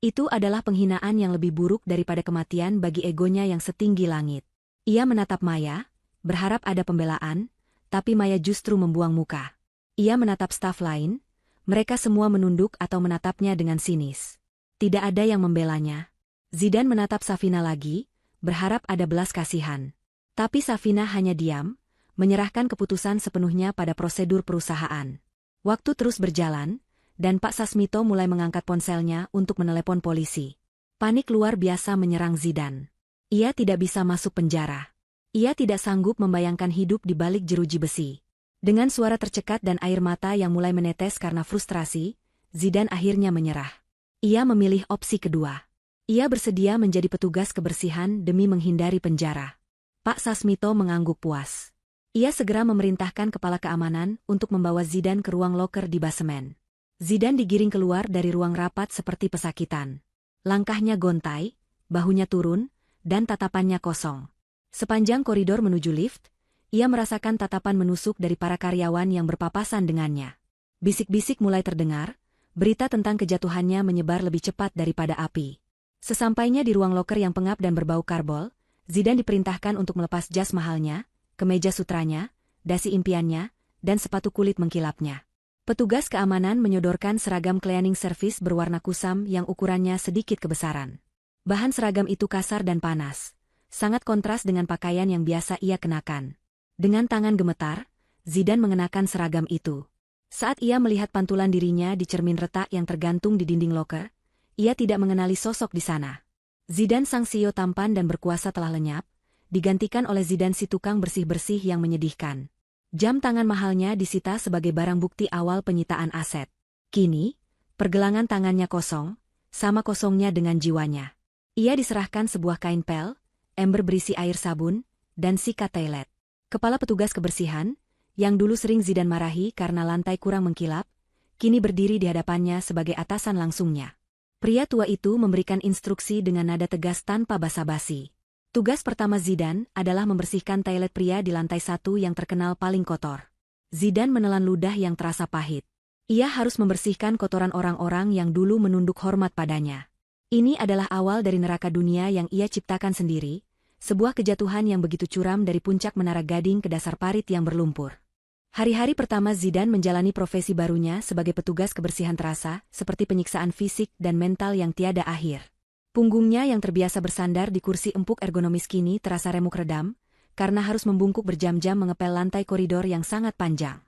[SPEAKER 1] itu adalah penghinaan yang lebih buruk daripada kematian bagi egonya yang setinggi langit. Ia menatap Maya, berharap ada pembelaan, tapi Maya justru membuang muka. Ia menatap staf lain, mereka semua menunduk atau menatapnya dengan sinis. Tidak ada yang membelanya. Zidane menatap Safina lagi, berharap ada belas kasihan. Tapi Safina hanya diam, menyerahkan keputusan sepenuhnya pada prosedur perusahaan. Waktu terus berjalan, dan Pak Sasmito mulai mengangkat ponselnya untuk menelepon polisi. Panik luar biasa menyerang Zidane. Ia tidak bisa masuk penjara. Ia tidak sanggup membayangkan hidup di balik jeruji besi. Dengan suara tercekat dan air mata yang mulai menetes karena frustrasi, Zidane akhirnya menyerah. Ia memilih opsi kedua. Ia bersedia menjadi petugas kebersihan demi menghindari penjara. Pak Sasmito mengangguk puas. Ia segera memerintahkan kepala keamanan untuk membawa Zidane ke ruang loker di basemen. Zidane digiring keluar dari ruang rapat seperti pesakitan. Langkahnya gontai, bahunya turun, dan tatapannya kosong. Sepanjang koridor menuju lift, ia merasakan tatapan menusuk dari para karyawan yang berpapasan dengannya. Bisik-bisik mulai terdengar, berita tentang kejatuhannya menyebar lebih cepat daripada api. Sesampainya di ruang loker yang pengap dan berbau karbol, Zidane diperintahkan untuk melepas jas mahalnya, kemeja sutranya, dasi impiannya, dan sepatu kulit mengkilapnya. Petugas keamanan menyodorkan seragam cleaning service berwarna kusam yang ukurannya sedikit kebesaran. Bahan seragam itu kasar dan panas. Sangat kontras dengan pakaian yang biasa ia kenakan. Dengan tangan gemetar, Zidane mengenakan seragam itu. Saat ia melihat pantulan dirinya di cermin retak yang tergantung di dinding loker, ia tidak mengenali sosok di sana. Zidane sang CEO tampan dan berkuasa telah lenyap, digantikan oleh Zidane si tukang bersih-bersih yang menyedihkan. Jam tangan mahalnya disita sebagai barang bukti awal penyitaan aset. Kini, pergelangan tangannya kosong, sama kosongnya dengan jiwanya. Ia diserahkan sebuah kain pel, ember berisi air sabun, dan sikat toilet. Kepala petugas kebersihan, yang dulu sering Zidane marahi karena lantai kurang mengkilap, kini berdiri di hadapannya sebagai atasan langsungnya. Pria tua itu memberikan instruksi dengan nada tegas tanpa basa-basi. Tugas pertama Zidane adalah membersihkan toilet pria di lantai 1 yang terkenal paling kotor. Zidane menelan ludah yang terasa pahit. Ia harus membersihkan kotoran orang-orang yang dulu menunduk hormat padanya. Ini adalah awal dari neraka dunia yang ia ciptakan sendiri, sebuah kejatuhan yang begitu curam dari puncak menara gading ke dasar parit yang berlumpur. Hari-hari pertama Zidane menjalani profesi barunya sebagai petugas kebersihan terasa, seperti penyiksaan fisik dan mental yang tiada akhir. Punggungnya yang terbiasa bersandar di kursi empuk ergonomis kini terasa remuk redam, karena harus membungkuk berjam-jam mengepel lantai koridor yang sangat panjang.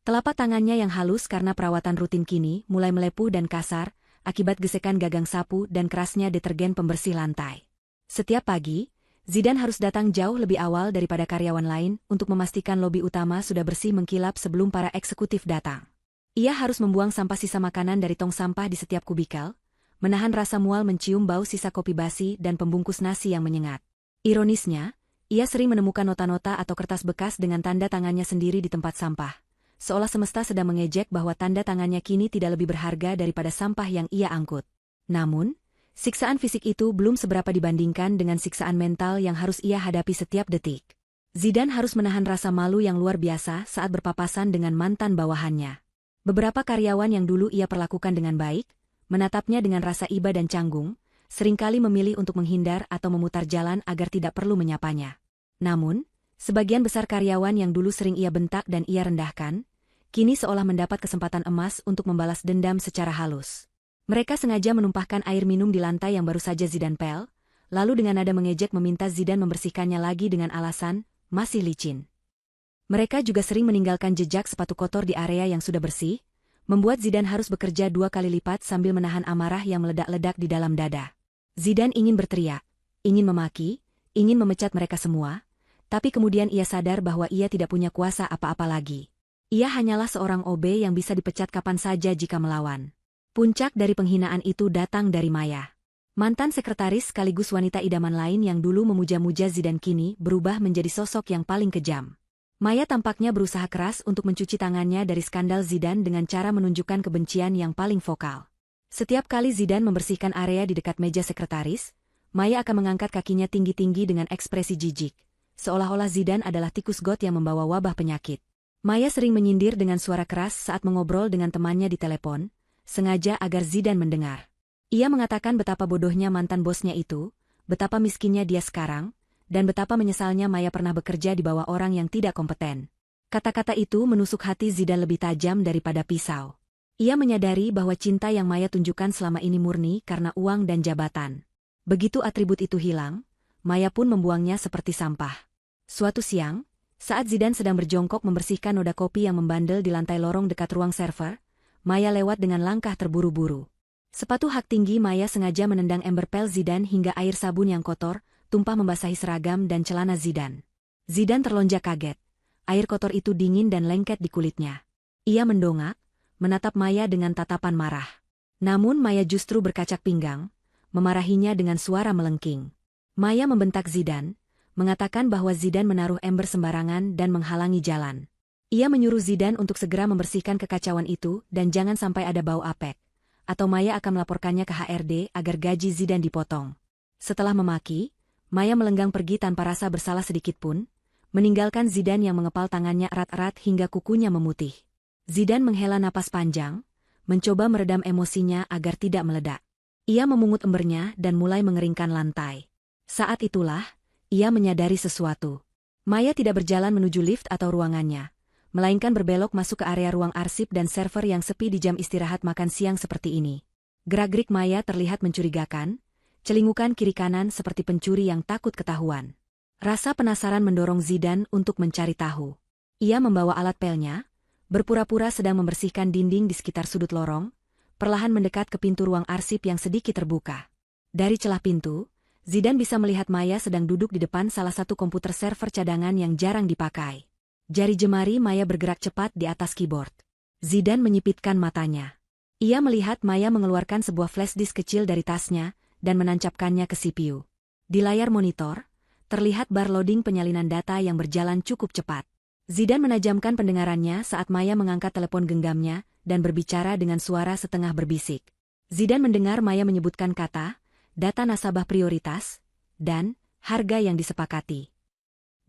[SPEAKER 1] Telapak tangannya yang halus karena perawatan rutin kini mulai melepuh dan kasar, akibat gesekan gagang sapu dan kerasnya detergen pembersih lantai. Setiap pagi, Zidane harus datang jauh lebih awal daripada karyawan lain untuk memastikan lobi utama sudah bersih mengkilap sebelum para eksekutif datang. Ia harus membuang sampah sisa makanan dari tong sampah di setiap kubikel, menahan rasa mual mencium bau sisa kopi basi dan pembungkus nasi yang menyengat. Ironisnya, ia sering menemukan nota-nota atau kertas bekas dengan tanda tangannya sendiri di tempat sampah, seolah semesta sedang mengejek bahwa tanda tangannya kini tidak lebih berharga daripada sampah yang ia angkut. Namun, siksaan fisik itu belum seberapa dibandingkan dengan siksaan mental yang harus ia hadapi setiap detik. Zidane harus menahan rasa malu yang luar biasa saat berpapasan dengan mantan bawahannya. Beberapa karyawan yang dulu ia perlakukan dengan baik, menatapnya dengan rasa iba dan canggung, seringkali memilih untuk menghindar atau memutar jalan agar tidak perlu menyapanya. Namun, sebagian besar karyawan yang dulu sering ia bentak dan ia rendahkan, kini seolah mendapat kesempatan emas untuk membalas dendam secara halus. Mereka sengaja menumpahkan air minum di lantai yang baru saja Zidane pel, lalu dengan nada mengejek meminta Zidane membersihkannya lagi dengan alasan, masih licin. Mereka juga sering meninggalkan jejak sepatu kotor di area yang sudah bersih, membuat Zidane harus bekerja 2 kali lipat sambil menahan amarah yang meledak-ledak di dalam dada. Zidane ingin berteriak, ingin memaki, ingin memecat mereka semua, tapi kemudian ia sadar bahwa ia tidak punya kuasa apa-apa lagi. Ia hanyalah seorang OB yang bisa dipecat kapan saja jika melawan. Puncak dari penghinaan itu datang dari Maya. Mantan sekretaris sekaligus wanita idaman lain yang dulu memuja-muja Zidane kini berubah menjadi sosok yang paling kejam. Maya tampaknya berusaha keras untuk mencuci tangannya dari skandal Zidane dengan cara menunjukkan kebencian yang paling vokal. Setiap kali Zidane membersihkan area di dekat meja sekretaris, Maya akan mengangkat kakinya tinggi-tinggi dengan ekspresi jijik, seolah-olah Zidane adalah tikus got yang membawa wabah penyakit. Maya sering menyindir dengan suara keras saat mengobrol dengan temannya di telepon, sengaja agar Zidane mendengar. Ia mengatakan betapa bodohnya mantan bosnya itu, betapa miskinnya dia sekarang, dan betapa menyesalnya Maya pernah bekerja di bawah orang yang tidak kompeten. Kata-kata itu menusuk hati Zidane lebih tajam daripada pisau. Ia menyadari bahwa cinta yang Maya tunjukkan selama ini murni karena uang dan jabatan. Begitu atribut itu hilang, Maya pun membuangnya seperti sampah. Suatu siang, saat Zidane sedang berjongkok membersihkan noda kopi yang membandel di lantai lorong dekat ruang server, Maya lewat dengan langkah terburu-buru. Sepatu hak tinggi Maya sengaja menendang ember pel Zidane hingga air sabun yang kotor tumpah membasahi seragam dan celana Zidane. Zidane terlonjak kaget. Air kotor itu dingin dan lengket di kulitnya. Ia mendongak, menatap Maya dengan tatapan marah. Namun Maya justru berkacak pinggang, memarahinya dengan suara melengking. Maya membentak Zidane, mengatakan bahwa Zidane menaruh ember sembarangan dan menghalangi jalan. Ia menyuruh Zidane untuk segera membersihkan kekacauan itu dan jangan sampai ada bau apek, atau Maya akan melaporkannya ke HRD agar gaji Zidane dipotong. Setelah memaki, Maya melenggang pergi tanpa rasa bersalah sedikitpun, meninggalkan Zidane yang mengepal tangannya erat-erat hingga kukunya memutih. Zidane menghela napas panjang, mencoba meredam emosinya agar tidak meledak. Ia memungut embernya dan mulai mengeringkan lantai. Saat itulah, ia menyadari sesuatu. Maya tidak berjalan menuju lift atau ruangannya, melainkan berbelok masuk ke area ruang arsip dan server yang sepi di jam istirahat makan siang seperti ini. Gerak-gerik Maya terlihat mencurigakan, celingukan kiri kanan seperti pencuri yang takut ketahuan. Rasa penasaran mendorong Zidane untuk mencari tahu. Ia membawa alat pelnya, berpura-pura sedang membersihkan dinding di sekitar sudut lorong, perlahan mendekat ke pintu ruang arsip yang sedikit terbuka. Dari celah pintu, Zidane bisa melihat Maya sedang duduk di depan salah satu komputer server cadangan yang jarang dipakai. Jari jemari Maya bergerak cepat di atas keyboard. Zidane menyipitkan matanya. Ia melihat Maya mengeluarkan sebuah flash disk kecil dari tasnya dan menancapkannya ke CPU. Di layar monitor, terlihat bar loading penyalinan data yang berjalan cukup cepat. Zidane menajamkan pendengarannya saat Maya mengangkat telepon genggamnya dan berbicara dengan suara setengah berbisik. Zidane mendengar Maya menyebutkan kata, data nasabah prioritas, dan harga yang disepakati.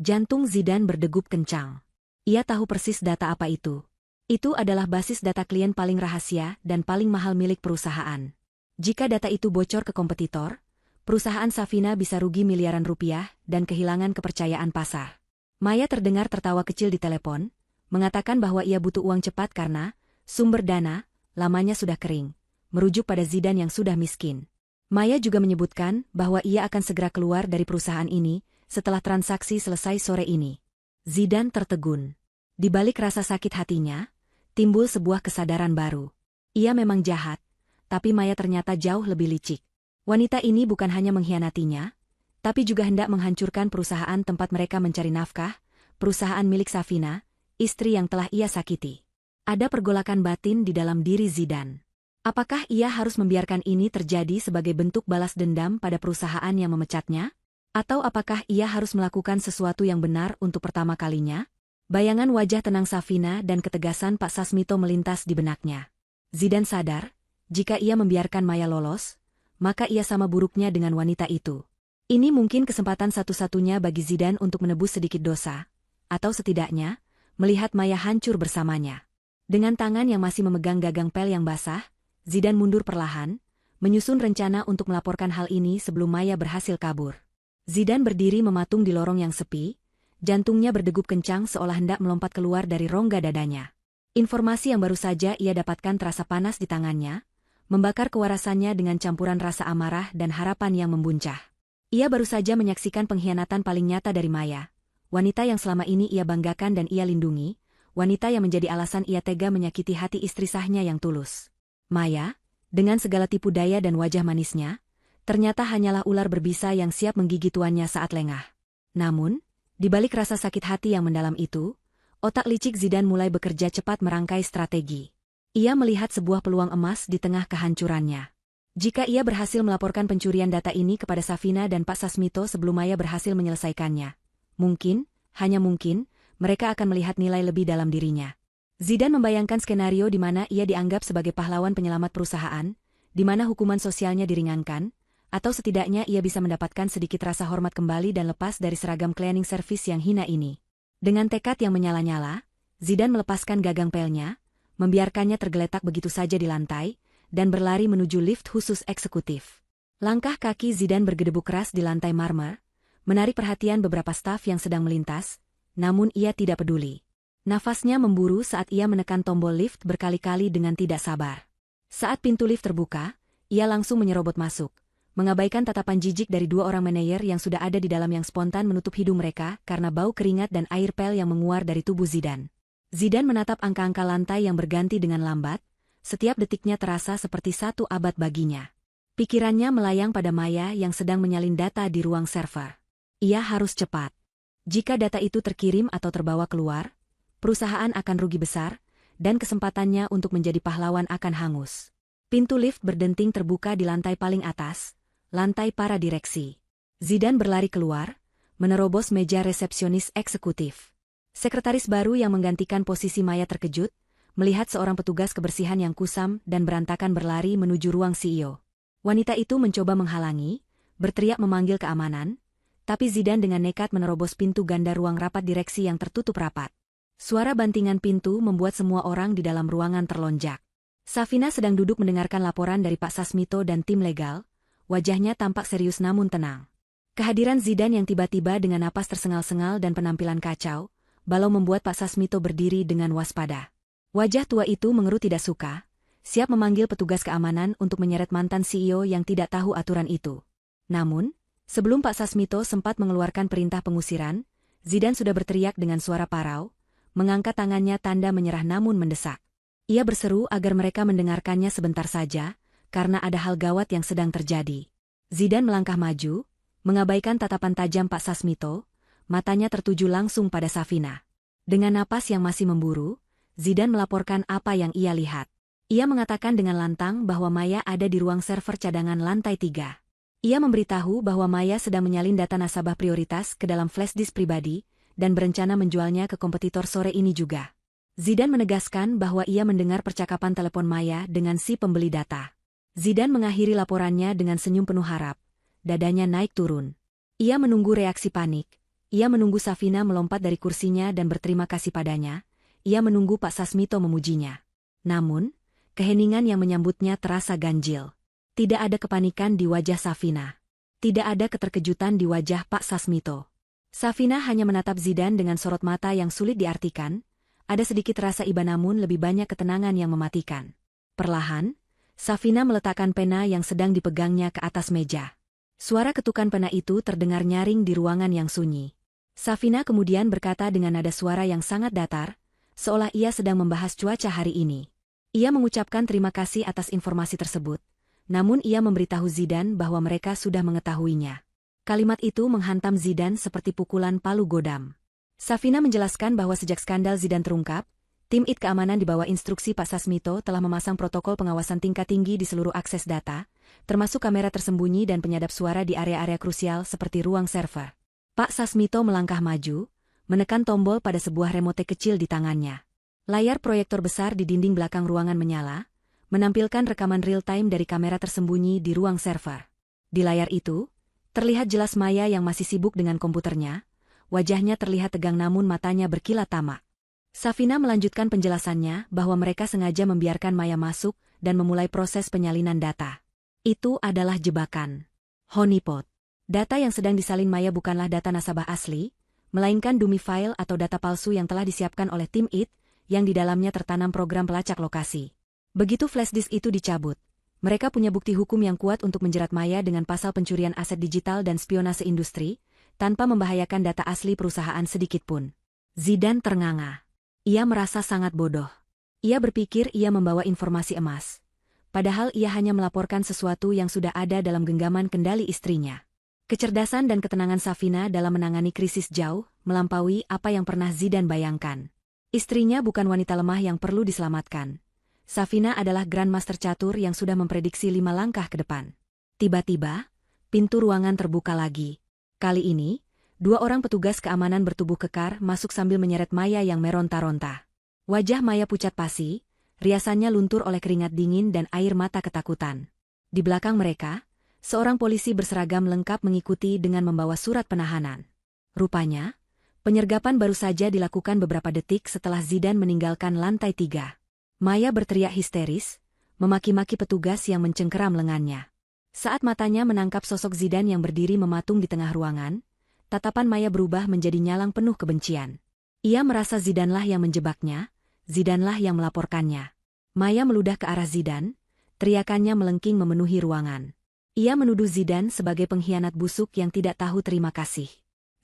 [SPEAKER 1] Jantung Zidane berdegup kencang. Ia tahu persis data apa itu. Itu adalah basis data klien paling rahasia dan paling mahal milik perusahaan. Jika data itu bocor ke kompetitor, perusahaan Safina bisa rugi miliaran rupiah dan kehilangan kepercayaan pasar. Maya terdengar tertawa kecil di telepon, mengatakan bahwa ia butuh uang cepat karena sumber dana lamanya sudah kering, merujuk pada Zidan yang sudah miskin. Maya juga menyebutkan bahwa ia akan segera keluar dari perusahaan ini setelah transaksi selesai sore ini. Zidan tertegun. Di balik rasa sakit hatinya, timbul sebuah kesadaran baru. Ia memang jahat, tapi Maya ternyata jauh lebih licik. Wanita ini bukan hanya mengkhianatinya, tapi juga hendak menghancurkan perusahaan tempat mereka mencari nafkah, perusahaan milik Safina, istri yang telah ia sakiti. Ada pergolakan batin di dalam diri Zidan. Apakah ia harus membiarkan ini terjadi sebagai bentuk balas dendam pada perusahaan yang memecatnya? Atau apakah ia harus melakukan sesuatu yang benar untuk pertama kalinya? Bayangan wajah tenang Safina dan ketegasan Pak Sasmito melintas di benaknya. Zidan sadar, jika ia membiarkan Maya lolos, maka ia sama buruknya dengan wanita itu. Ini mungkin kesempatan satu-satunya bagi Zidan untuk menebus sedikit dosa, atau setidaknya, melihat Maya hancur bersamanya. Dengan tangan yang masih memegang gagang pel yang basah, Zidan mundur perlahan, menyusun rencana untuk melaporkan hal ini sebelum Maya berhasil kabur. Zidan berdiri mematung di lorong yang sepi, jantungnya berdegup kencang seolah hendak melompat keluar dari rongga dadanya. Informasi yang baru saja ia dapatkan terasa panas di tangannya, membakar kewarasannya dengan campuran rasa amarah dan harapan yang membuncah. Ia baru saja menyaksikan pengkhianatan paling nyata dari Maya, wanita yang selama ini ia banggakan dan ia lindungi, wanita yang menjadi alasan ia tega menyakiti hati istri sahnya yang tulus. Maya, dengan segala tipu daya dan wajah manisnya, ternyata hanyalah ular berbisa yang siap menggigit tuannya saat lengah. Namun, di balik rasa sakit hati yang mendalam itu, otak licik Zidan mulai bekerja cepat merangkai strategi. Ia melihat sebuah peluang emas di tengah kehancurannya. Jika ia berhasil melaporkan pencurian data ini kepada Safina dan Pak Sasmito sebelum Maya berhasil menyelesaikannya, mungkin, hanya mungkin, mereka akan melihat nilai lebih dalam dirinya. Zidan membayangkan skenario di mana ia dianggap sebagai pahlawan penyelamat perusahaan, di mana hukuman sosialnya diringankan, atau setidaknya ia bisa mendapatkan sedikit rasa hormat kembali dan lepas dari seragam cleaning service yang hina ini. Dengan tekad yang menyala-nyala, Zidan melepaskan gagang pelnya, membiarkannya tergeletak begitu saja di lantai, dan berlari menuju lift khusus eksekutif. Langkah kaki Zidan bergedebuk keras di lantai marmer, menarik perhatian beberapa staf yang sedang melintas, namun ia tidak peduli. Nafasnya memburu saat ia menekan tombol lift berkali-kali dengan tidak sabar. Saat pintu lift terbuka, ia langsung menyerobot masuk, mengabaikan tatapan jijik dari dua orang manajer yang sudah ada di dalam yang spontan menutup hidung mereka karena bau keringat dan air pel yang menguar dari tubuh Zidan. Zidan menatap angka-angka lantai yang berganti dengan lambat, setiap detiknya terasa seperti satu abad baginya. Pikirannya melayang pada Maya yang sedang menyalin data di ruang server. Ia harus cepat. Jika data itu terkirim atau terbawa keluar, perusahaan akan rugi besar, dan kesempatannya untuk menjadi pahlawan akan hangus. Pintu lift berdenting terbuka di lantai paling atas, lantai para direksi. Zidan berlari keluar, menerobos meja resepsionis eksekutif. Sekretaris baru yang menggantikan posisi Maya terkejut, melihat seorang petugas kebersihan yang kusam dan berantakan berlari menuju ruang CEO. Wanita itu mencoba menghalangi, berteriak memanggil keamanan, tapi Zidan dengan nekat menerobos pintu ganda ruang rapat direksi yang tertutup rapat. Suara bantingan pintu membuat semua orang di dalam ruangan terlonjak. Safina sedang duduk mendengarkan laporan dari Pak Sasmito dan tim legal, wajahnya tampak serius namun tenang. Kehadiran Zidan yang tiba-tiba dengan napas tersengal-sengal dan penampilan kacau, balau membuat Pak Sasmito berdiri dengan waspada. Wajah tua itu mengerut tidak suka, siap memanggil petugas keamanan untuk menyeret mantan CEO yang tidak tahu aturan itu. Namun, sebelum Pak Sasmito sempat mengeluarkan perintah pengusiran, Zidan sudah berteriak dengan suara parau, mengangkat tangannya tanda menyerah namun mendesak. Ia berseru agar mereka mendengarkannya sebentar saja, karena ada hal gawat yang sedang terjadi. Zidan melangkah maju, mengabaikan tatapan tajam Pak Sasmito, matanya tertuju langsung pada Safina. Dengan napas yang masih memburu, Zidan melaporkan apa yang ia lihat. Ia mengatakan dengan lantang bahwa Maya ada di ruang server cadangan lantai 3. Ia memberitahu bahwa Maya sedang menyalin data nasabah prioritas ke dalam flash disk pribadi, dan berencana menjualnya ke kompetitor sore ini juga. Zidan menegaskan bahwa ia mendengar percakapan telepon Maya dengan si pembeli data. Zidan mengakhiri laporannya dengan senyum penuh harap. Dadanya naik turun. Ia menunggu reaksi panik. Ia menunggu Safina melompat dari kursinya dan berterima kasih padanya. ia menunggu Pak Sasmito memujinya. Namun, keheningan yang menyambutnya terasa ganjil. Tidak ada kepanikan di wajah Safina. Tidak ada keterkejutan di wajah Pak Sasmito. Safina hanya menatap Zidan dengan sorot mata yang sulit diartikan. Ada sedikit rasa iba namun lebih banyak ketenangan yang mematikan. Perlahan, Safina meletakkan pena yang sedang dipegangnya ke atas meja. Suara ketukan pena itu terdengar nyaring di ruangan yang sunyi. Safina kemudian berkata dengan nada suara yang sangat datar, seolah ia sedang membahas cuaca hari ini. Ia mengucapkan terima kasih atas informasi tersebut, namun ia memberitahu Zidan bahwa mereka sudah mengetahuinya. Kalimat itu menghantam Zidan seperti pukulan palu godam. Safina menjelaskan bahwa sejak skandal Zidan terungkap, tim IT keamanan di bawah instruksi Pak Sasmito telah memasang protokol pengawasan tingkat tinggi di seluruh akses data, termasuk kamera tersembunyi dan penyadap suara di area-area krusial seperti ruang server. Pak Sasmito melangkah maju, menekan tombol pada sebuah remote kecil di tangannya. Layar proyektor besar di dinding belakang ruangan menyala, menampilkan rekaman real-time dari kamera tersembunyi di ruang server. Di layar itu, terlihat jelas Maya yang masih sibuk dengan komputernya, wajahnya terlihat tegang namun matanya berkilat tamak. Safina melanjutkan penjelasannya bahwa mereka sengaja membiarkan Maya masuk dan memulai proses penyalinan data. Itu adalah jebakan. Honeypot. Data yang sedang disalin Maya bukanlah data nasabah asli, melainkan dummy file atau data palsu yang telah disiapkan oleh tim IT, yang di dalamnya tertanam program pelacak lokasi. Begitu flash disk itu dicabut, mereka punya bukti hukum yang kuat untuk menjerat Maya dengan pasal pencurian aset digital dan spionase industri, tanpa membahayakan data asli perusahaan sedikitpun. Zidan ternganga. Ia merasa sangat bodoh. Ia berpikir ia membawa informasi emas. Padahal ia hanya melaporkan sesuatu yang sudah ada dalam genggaman kendali istrinya. Kecerdasan dan ketenangan Safina dalam menangani krisis jauh melampaui apa yang pernah Zidan bayangkan. Istrinya bukan wanita lemah yang perlu diselamatkan. Safina adalah Grandmaster catur yang sudah memprediksi 5 langkah ke depan. Tiba-tiba, pintu ruangan terbuka lagi. Kali ini, 2 orang petugas keamanan bertubuh kekar masuk sambil menyeret Maya yang meronta-ronta. Wajah Maya pucat pasi, riasannya luntur oleh keringat dingin dan air mata ketakutan. Di belakang mereka, seorang polisi berseragam lengkap mengikuti dengan membawa surat penahanan. Rupanya, penyergapan baru saja dilakukan beberapa detik setelah Zidan meninggalkan lantai 3. Maya berteriak histeris, memaki-maki petugas yang mencengkeram lengannya. Saat matanya menangkap sosok Zidan yang berdiri mematung di tengah ruangan, tatapan Maya berubah menjadi nyalang penuh kebencian. Ia merasa Zidanlah yang menjebaknya, Zidanlah yang melaporkannya. Maya meludah ke arah Zidan, teriakannya melengking memenuhi ruangan. Ia menuduh Zidan sebagai pengkhianat busuk yang tidak tahu terima kasih.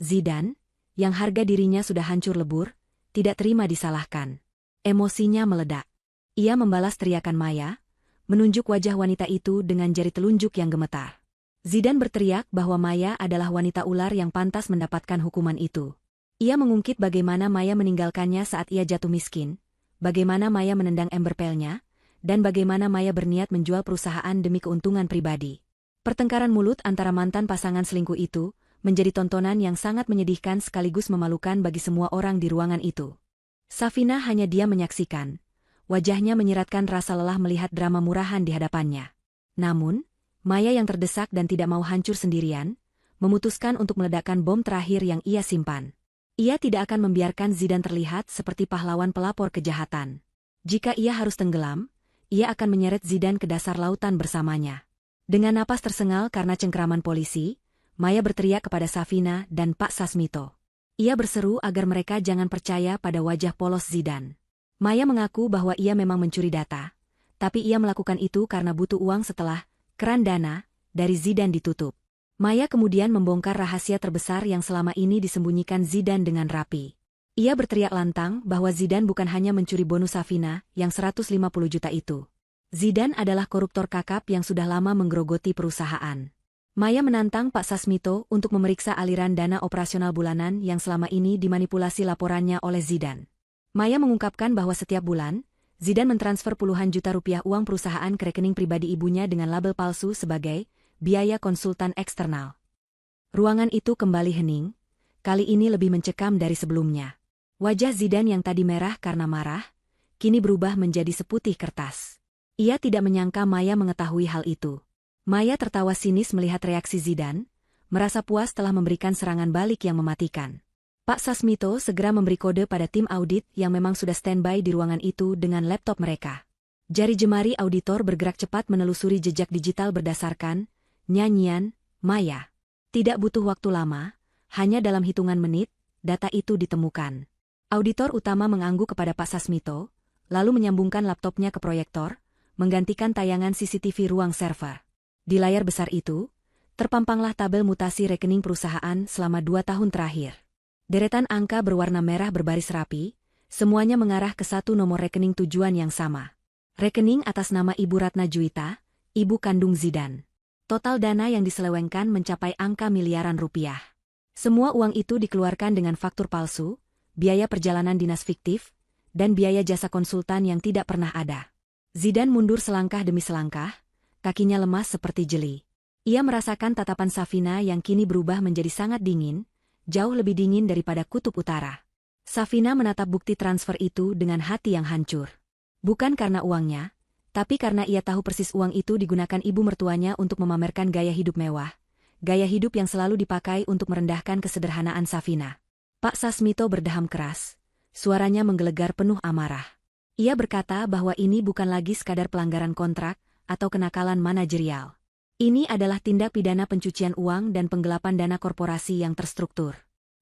[SPEAKER 1] Zidan, yang harga dirinya sudah hancur lebur, tidak terima disalahkan. Emosinya meledak. Ia membalas teriakan Maya, menunjuk wajah wanita itu dengan jari telunjuk yang gemetar. Zidan berteriak bahwa Maya adalah wanita ular yang pantas mendapatkan hukuman itu. Ia mengungkit bagaimana Maya meninggalkannya saat ia jatuh miskin, bagaimana Maya menendang emberpelnya, dan bagaimana Maya berniat menjual perusahaan demi keuntungan pribadi. Pertengkaran mulut antara mantan pasangan selingkuh itu menjadi tontonan yang sangat menyedihkan sekaligus memalukan bagi semua orang di ruangan itu. Safina hanya diam menyaksikan. Wajahnya menyiratkan rasa lelah melihat drama murahan di hadapannya. Namun, Maya yang terdesak dan tidak mau hancur sendirian, memutuskan untuk meledakkan bom terakhir yang ia simpan. Ia tidak akan membiarkan Zidan terlihat seperti pahlawan pelapor kejahatan. Jika ia harus tenggelam, ia akan menyeret Zidan ke dasar lautan bersamanya. Dengan napas tersengal karena cengkeraman polisi, Maya berteriak kepada Safina dan Pak Sasmito. Ia berseru agar mereka jangan percaya pada wajah polos Zidan. Maya mengaku bahwa ia memang mencuri data, tapi ia melakukan itu karena butuh uang setelah keran dana dari Zidan ditutup. Maya kemudian membongkar rahasia terbesar yang selama ini disembunyikan Zidan dengan rapi. Ia berteriak lantang bahwa Zidan bukan hanya mencuri bonus Safina yang 150 juta itu. Zidan adalah koruptor kakap yang sudah lama menggerogoti perusahaan. Maya menantang Pak Sasmito untuk memeriksa aliran dana operasional bulanan yang selama ini dimanipulasi laporannya oleh Zidan. Maya mengungkapkan bahwa setiap bulan, Zidan mentransfer puluhan juta rupiah uang perusahaan ke rekening pribadi ibunya dengan label palsu sebagai biaya konsultan eksternal. Ruangan itu kembali hening, kali ini lebih mencekam dari sebelumnya. Wajah Zidan yang tadi merah karena marah, kini berubah menjadi seputih kertas. Ia tidak menyangka Maya mengetahui hal itu. Maya tertawa sinis melihat reaksi Zidan, merasa puas telah memberikan serangan balik yang mematikan. Pak Sasmito segera memberi kode pada tim audit yang memang sudah standby di ruangan itu dengan laptop mereka. Jari jemari auditor bergerak cepat menelusuri jejak digital berdasarkan nyanyian Maya. Tidak butuh waktu lama, hanya dalam hitungan menit, data itu ditemukan. Auditor utama mengangguk kepada Pak Sasmito, lalu menyambungkan laptopnya ke proyektor, menggantikan tayangan CCTV ruang server. Di layar besar itu, terpampanglah tabel mutasi rekening perusahaan selama 2 tahun terakhir. Deretan angka berwarna merah berbaris rapi, semuanya mengarah ke satu nomor rekening tujuan yang sama. Rekening atas nama Ibu Ratna Juwita, ibu kandung Zidan. Total dana yang diselewengkan mencapai angka miliaran rupiah. Semua uang itu dikeluarkan dengan faktur palsu, biaya perjalanan dinas fiktif, dan biaya jasa konsultan yang tidak pernah ada. Zidan mundur selangkah demi selangkah, kakinya lemas seperti jeli. Ia merasakan tatapan Safina yang kini berubah menjadi sangat dingin, jauh lebih dingin daripada kutub utara. Safina menatap bukti transfer itu dengan hati yang hancur. Bukan karena uangnya, tapi karena ia tahu persis uang itu digunakan ibu mertuanya untuk memamerkan gaya hidup mewah, gaya hidup yang selalu dipakai untuk merendahkan kesederhanaan Safina. Pak Sasmito berdeham keras, suaranya menggelegar penuh amarah. Ia berkata bahwa ini bukan lagi sekadar pelanggaran kontrak atau kenakalan manajerial. Ini adalah tindak pidana pencucian uang dan penggelapan dana korporasi yang terstruktur.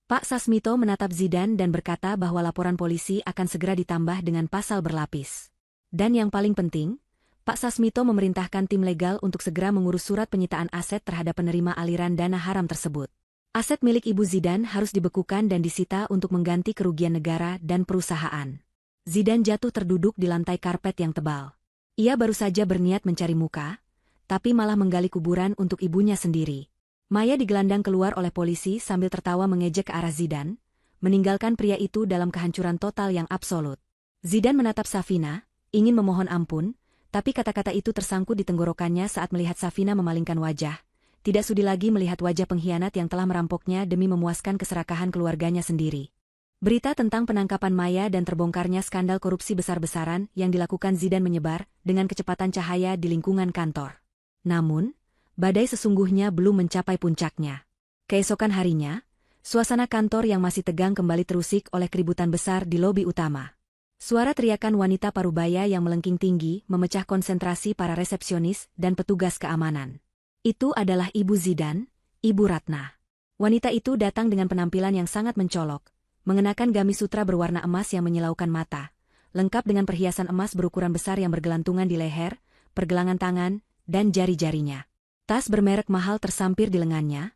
[SPEAKER 1] Pak Sasmito menatap Zidan dan berkata bahwa laporan polisi akan segera ditambah dengan pasal berlapis. Dan yang paling penting, Pak Sasmito memerintahkan tim legal untuk segera mengurus surat penyitaan aset terhadap penerima aliran dana haram tersebut. Aset milik Ibu Zidan harus dibekukan dan disita untuk mengganti kerugian negara dan perusahaan. Zidan jatuh terduduk di lantai karpet yang tebal. Ia baru saja berniat mencari muka, tapi malah menggali kuburan untuk ibunya sendiri. Maya digelandang keluar oleh polisi sambil tertawa mengejek ke arah Zidan, meninggalkan pria itu dalam kehancuran total yang absolut. Zidan menatap Safina, ingin memohon ampun, tapi kata-kata itu tersangkut di tenggorokannya saat melihat Safina memalingkan wajah. Tidak sudi lagi melihat wajah pengkhianat yang telah merampoknya demi memuaskan keserakahan keluarganya sendiri. Berita tentang penangkapan Maya dan terbongkarnya skandal korupsi besar-besaran yang dilakukan Zidan menyebar dengan kecepatan cahaya di lingkungan kantor. Namun, badai sesungguhnya belum mencapai puncaknya. Keesokan harinya, suasana kantor yang masih tegang kembali terusik oleh keributan besar di lobi utama. Suara teriakan wanita parubaya yang melengking tinggi memecah konsentrasi para resepsionis dan petugas keamanan. Itu adalah Ibu Zidan, Ibu Ratna. Wanita itu datang dengan penampilan yang sangat mencolok, mengenakan gamis sutra berwarna emas yang menyilaukan mata, lengkap dengan perhiasan emas berukuran besar yang bergelantungan di leher, pergelangan tangan, dan jari-jarinya. Tas bermerek mahal tersampir di lengannya,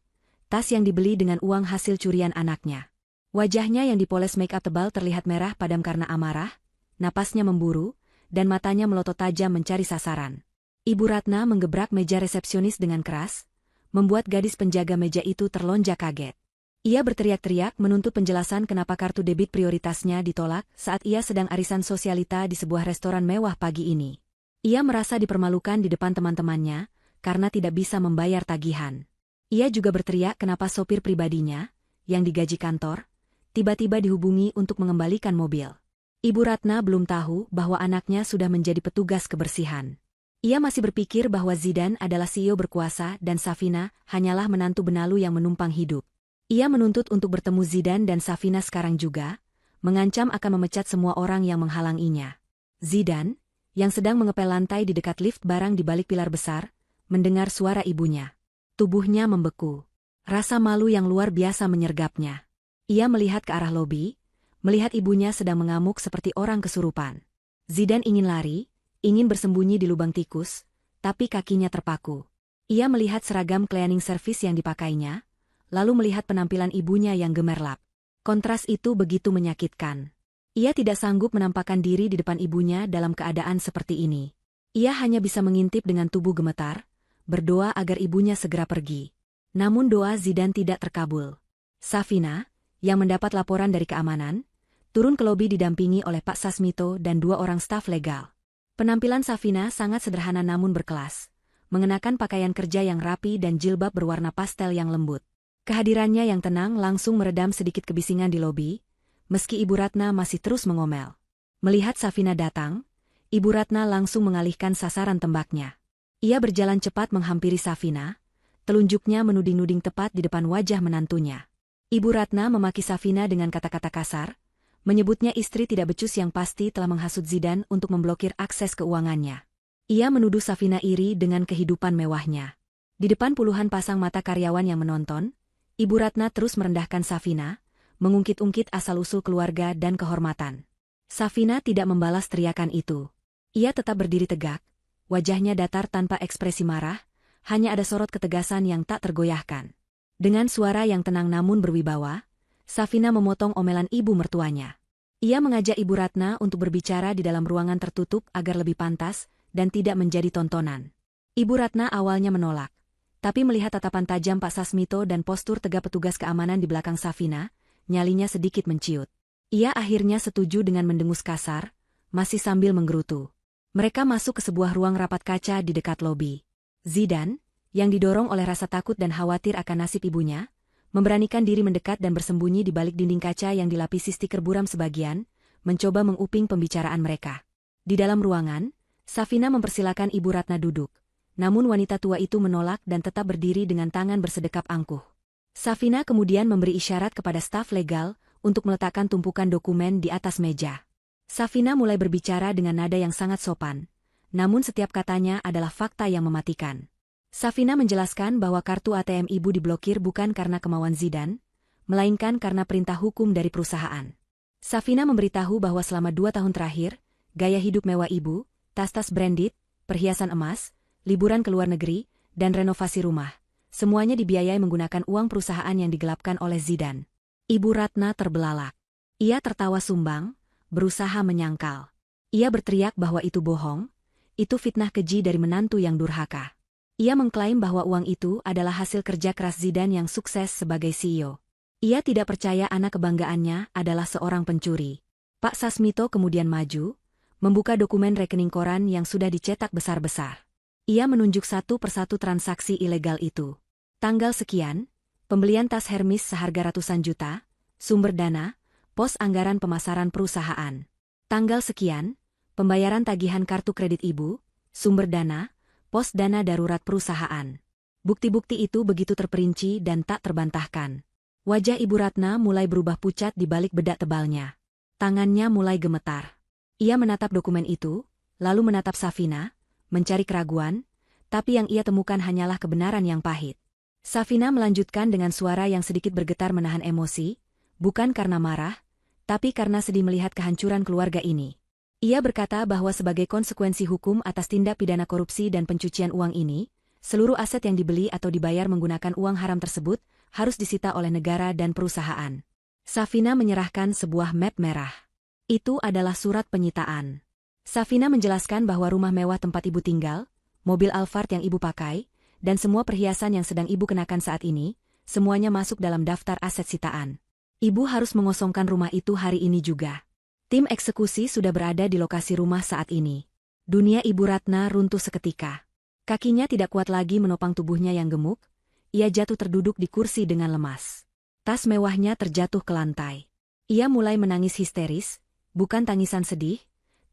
[SPEAKER 1] tas yang dibeli dengan uang hasil curian anaknya. Wajahnya yang dipoles make-up tebal terlihat merah padam karena amarah, napasnya memburu, dan matanya melotot tajam mencari sasaran. Ibu Ratna menggebrak meja resepsionis dengan keras, membuat gadis penjaga meja itu terlonjak kaget. Ia berteriak-teriak menuntut penjelasan kenapa kartu debit prioritasnya ditolak saat ia sedang arisan sosialita di sebuah restoran mewah pagi ini. Ia merasa dipermalukan di depan teman-temannya, karena tidak bisa membayar tagihan. Ia juga berteriak kenapa sopir pribadinya, yang digaji kantor, tiba-tiba dihubungi untuk mengembalikan mobil. Ibu Ratna belum tahu bahwa anaknya sudah menjadi petugas kebersihan. Ia masih berpikir bahwa Zidan adalah CEO berkuasa dan Safina hanyalah menantu benalu yang menumpang hidup. Ia menuntut untuk bertemu Zidan dan Safina sekarang juga, mengancam akan memecat semua orang yang menghalanginya. Zidan, yang sedang mengepel lantai di dekat lift barang di balik pilar besar, mendengar suara ibunya. Tubuhnya membeku. Rasa malu yang luar biasa menyergapnya. Ia melihat ke arah lobi, melihat ibunya sedang mengamuk seperti orang kesurupan. Zidan ingin lari, ingin bersembunyi di lubang tikus, tapi kakinya terpaku. Ia melihat seragam cleaning service yang dipakainya, lalu melihat penampilan ibunya yang gemerlap. Kontras itu begitu menyakitkan. Ia tidak sanggup menampakkan diri di depan ibunya dalam keadaan seperti ini. Ia hanya bisa mengintip dengan tubuh gemetar, berdoa agar ibunya segera pergi. Namun doa Zidan tidak terkabul. Safina, yang mendapat laporan dari keamanan, turun ke lobi didampingi oleh Pak Sasmito dan 2 orang staf legal. Penampilan Safina sangat sederhana namun berkelas, mengenakan pakaian kerja yang rapi dan jilbab berwarna pastel yang lembut. Kehadirannya yang tenang langsung meredam sedikit kebisingan di lobi, meski Ibu Ratna masih terus mengomel. Melihat Safina datang, Ibu Ratna langsung mengalihkan sasaran tembaknya. Ia berjalan cepat menghampiri Safina, telunjuknya menuding-nuding tepat di depan wajah menantunya. Ibu Ratna memaki Safina dengan kata-kata kasar, menyebutnya istri tidak becus yang pasti telah menghasut Zidane untuk memblokir akses keuangannya. Ia menuduh Safina iri dengan kehidupan mewahnya. Di depan puluhan pasang mata karyawan yang menonton, Ibu Ratna terus merendahkan Safina, mengungkit-ungkit asal-usul keluarga dan kehormatan. Safina tidak membalas teriakan itu. Ia tetap berdiri tegak, wajahnya datar tanpa ekspresi marah, hanya ada sorot ketegasan yang tak tergoyahkan. Dengan suara yang tenang namun berwibawa, Safina memotong omelan ibu mertuanya. Ia mengajak Ibu Ratna untuk berbicara di dalam ruangan tertutup agar lebih pantas dan tidak menjadi tontonan. Ibu Ratna awalnya menolak, tapi melihat tatapan tajam Pak Sasmito dan postur tegak petugas keamanan di belakang Safina, nyalinya sedikit menciut. Ia akhirnya setuju dengan mendengus kasar, masih sambil menggerutu. Mereka masuk ke sebuah ruang rapat kaca di dekat lobi. Zidane, yang didorong oleh rasa takut dan khawatir akan nasib ibunya, memberanikan diri mendekat dan bersembunyi di balik dinding kaca yang dilapisi stiker buram sebagian, mencoba menguping pembicaraan mereka. Di dalam ruangan, Safina mempersilakan Ibu Ratna duduk, namun wanita tua itu menolak dan tetap berdiri dengan tangan bersedekap angkuh. Safina kemudian memberi isyarat kepada staf legal untuk meletakkan tumpukan dokumen di atas meja. Safina mulai berbicara dengan nada yang sangat sopan, namun setiap katanya adalah fakta yang mematikan. Safina menjelaskan bahwa kartu ATM ibu diblokir bukan karena kemauan Zidane, melainkan karena perintah hukum dari perusahaan. Safina memberitahu bahwa selama 2 tahun terakhir, gaya hidup mewah ibu, tas-tas branded, perhiasan emas, liburan ke luar negeri, dan renovasi rumah, semuanya dibiayai menggunakan uang perusahaan yang digelapkan oleh Zidane. Ibu Ratna terbelalak. Ia tertawa sumbang, berusaha menyangkal. Ia berteriak bahwa itu bohong, itu fitnah keji dari menantu yang durhaka. Ia mengklaim bahwa uang itu adalah hasil kerja keras Zidane yang sukses sebagai CEO. Ia tidak percaya anak kebanggaannya adalah seorang pencuri. Pak Sasmito kemudian maju, membuka dokumen rekening koran yang sudah dicetak besar-besar. Ia menunjuk satu persatu transaksi ilegal itu. Tanggal sekian, pembelian tas Hermes seharga ratusan juta, sumber dana, pos anggaran pemasaran perusahaan. Tanggal sekian, pembayaran tagihan kartu kredit ibu, sumber dana, pos dana darurat perusahaan. Bukti-bukti itu begitu terperinci dan tak terbantahkan. Wajah Ibu Ratna mulai berubah pucat di balik bedak tebalnya. Tangannya mulai gemetar. Ia menatap dokumen itu, lalu menatap Safina, mencari keraguan, tapi yang ia temukan hanyalah kebenaran yang pahit. Safina melanjutkan dengan suara yang sedikit bergetar menahan emosi, bukan karena marah, tapi karena sedih melihat kehancuran keluarga ini. Ia berkata bahwa sebagai konsekuensi hukum atas tindak pidana korupsi dan pencucian uang ini, seluruh aset yang dibeli atau dibayar menggunakan uang haram tersebut harus disita oleh negara dan perusahaan. Safina menyerahkan sebuah map merah. Itu adalah surat penyitaan. Safina menjelaskan bahwa rumah mewah tempat ibu tinggal, mobil Alphard yang ibu pakai, dan semua perhiasan yang sedang ibu kenakan saat ini, semuanya masuk dalam daftar aset sitaan. Ibu harus mengosongkan rumah itu hari ini juga. Tim eksekusi sudah berada di lokasi rumah saat ini. Dunia Ibu Ratna runtuh seketika. Kakinya tidak kuat lagi menopang tubuhnya yang gemuk, ia jatuh terduduk di kursi dengan lemas. Tas mewahnya terjatuh ke lantai. Ia mulai menangis histeris, bukan tangisan sedih,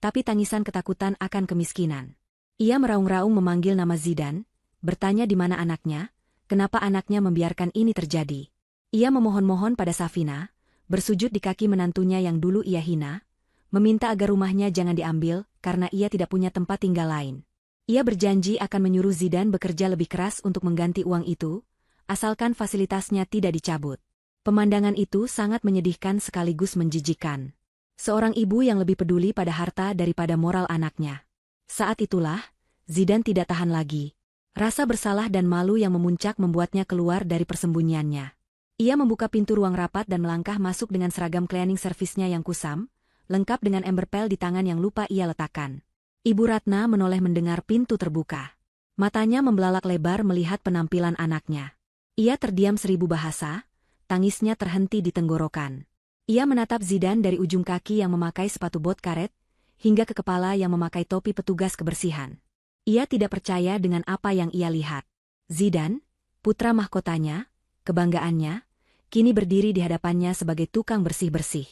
[SPEAKER 1] tapi tangisan ketakutan akan kemiskinan. Ia meraung-raung memanggil nama Zidane, bertanya di mana anaknya, kenapa anaknya membiarkan ini terjadi. Ia memohon-mohon pada Safina, bersujud di kaki menantunya yang dulu ia hina, meminta agar rumahnya jangan diambil karena ia tidak punya tempat tinggal lain. Ia berjanji akan menyuruh Zidane bekerja lebih keras untuk mengganti uang itu, asalkan fasilitasnya tidak dicabut. Pemandangan itu sangat menyedihkan sekaligus menjijikkan. Seorang ibu yang lebih peduli pada harta daripada moral anaknya. Saat itulah, Zidane tidak tahan lagi. Rasa bersalah dan malu yang memuncak membuatnya keluar dari persembunyiannya. Ia membuka pintu ruang rapat dan melangkah masuk dengan seragam cleaning service-nya yang kusam, lengkap dengan ember pel di tangan yang lupa ia letakkan. Ibu Ratna menoleh mendengar pintu terbuka. Matanya membelalak lebar melihat penampilan anaknya. Ia terdiam 1000 bahasa, tangisnya terhenti di tenggorokan. Ia menatap Zidane dari ujung kaki yang memakai sepatu bot karet, hingga ke kepala yang memakai topi petugas kebersihan. Ia tidak percaya dengan apa yang ia lihat. Zidane, putra mahkotanya, kebanggaannya, kini berdiri di hadapannya sebagai tukang bersih-bersih.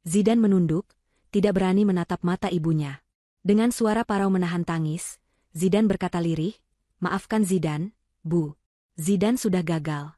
[SPEAKER 1] Zidane menunduk, tidak berani menatap mata ibunya. Dengan suara parau menahan tangis, Zidane berkata lirih, "Maafkan Zidane, Bu. Zidane sudah gagal."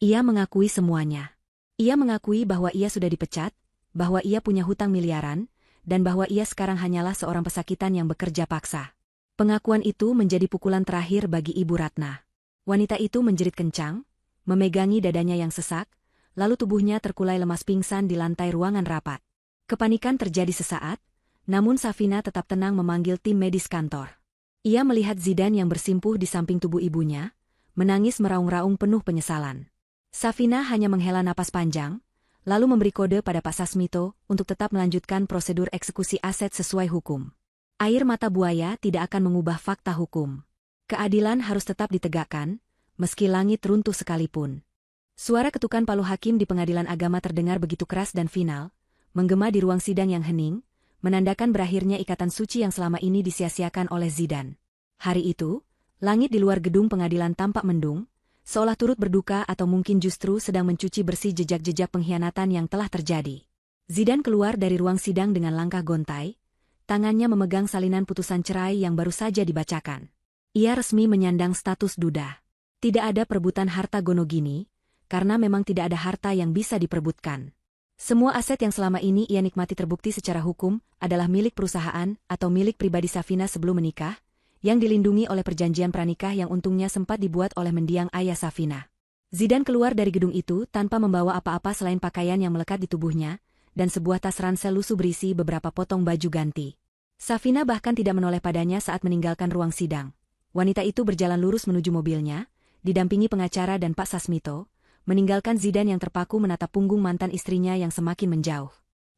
[SPEAKER 1] Ia mengakui semuanya. Ia mengakui bahwa ia sudah dipecat, bahwa ia punya hutang miliaran, dan bahwa ia sekarang hanyalah seorang pesakitan yang bekerja paksa. Pengakuan itu menjadi pukulan terakhir bagi Ibu Ratna. Wanita itu menjerit kencang, memegangi dadanya yang sesak, lalu tubuhnya terkulai lemas pingsan di lantai ruangan rapat. Kepanikan terjadi sesaat, namun Safina tetap tenang memanggil tim medis kantor. Ia melihat Zidan yang bersimpuh di samping tubuh ibunya, menangis meraung-raung penuh penyesalan. Safina hanya menghela napas panjang, lalu memberi kode pada Pak Sasmito untuk tetap melanjutkan prosedur eksekusi aset sesuai hukum. Air mata buaya tidak akan mengubah fakta hukum. Keadilan harus tetap ditegakkan, meski langit runtuh sekalipun. Suara ketukan palu hakim di pengadilan agama terdengar begitu keras dan final, menggema di ruang sidang yang hening, menandakan berakhirnya ikatan suci yang selama ini disia-siakan oleh Zidan. Hari itu, langit di luar gedung pengadilan tampak mendung, seolah turut berduka atau mungkin justru sedang mencuci bersih jejak-jejak pengkhianatan yang telah terjadi. Zidan keluar dari ruang sidang dengan langkah gontai, tangannya memegang salinan putusan cerai yang baru saja dibacakan. Ia resmi menyandang status duda. Tidak ada perebutan harta Gonogini, karena memang tidak ada harta yang bisa diperebutkan. Semua aset yang selama ini ia nikmati terbukti secara hukum adalah milik perusahaan atau milik pribadi Safina sebelum menikah, yang dilindungi oleh perjanjian pranikah yang untungnya sempat dibuat oleh mendiang ayah Safina. Zidan keluar dari gedung itu tanpa membawa apa-apa selain pakaian yang melekat di tubuhnya, dan sebuah tas ransel lusuh berisi beberapa potong baju ganti. Safina bahkan tidak menoleh padanya saat meninggalkan ruang sidang. Wanita itu berjalan lurus menuju mobilnya, didampingi pengacara dan Pak Sasmito, meninggalkan Zidan yang terpaku menatap punggung mantan istrinya yang semakin menjauh.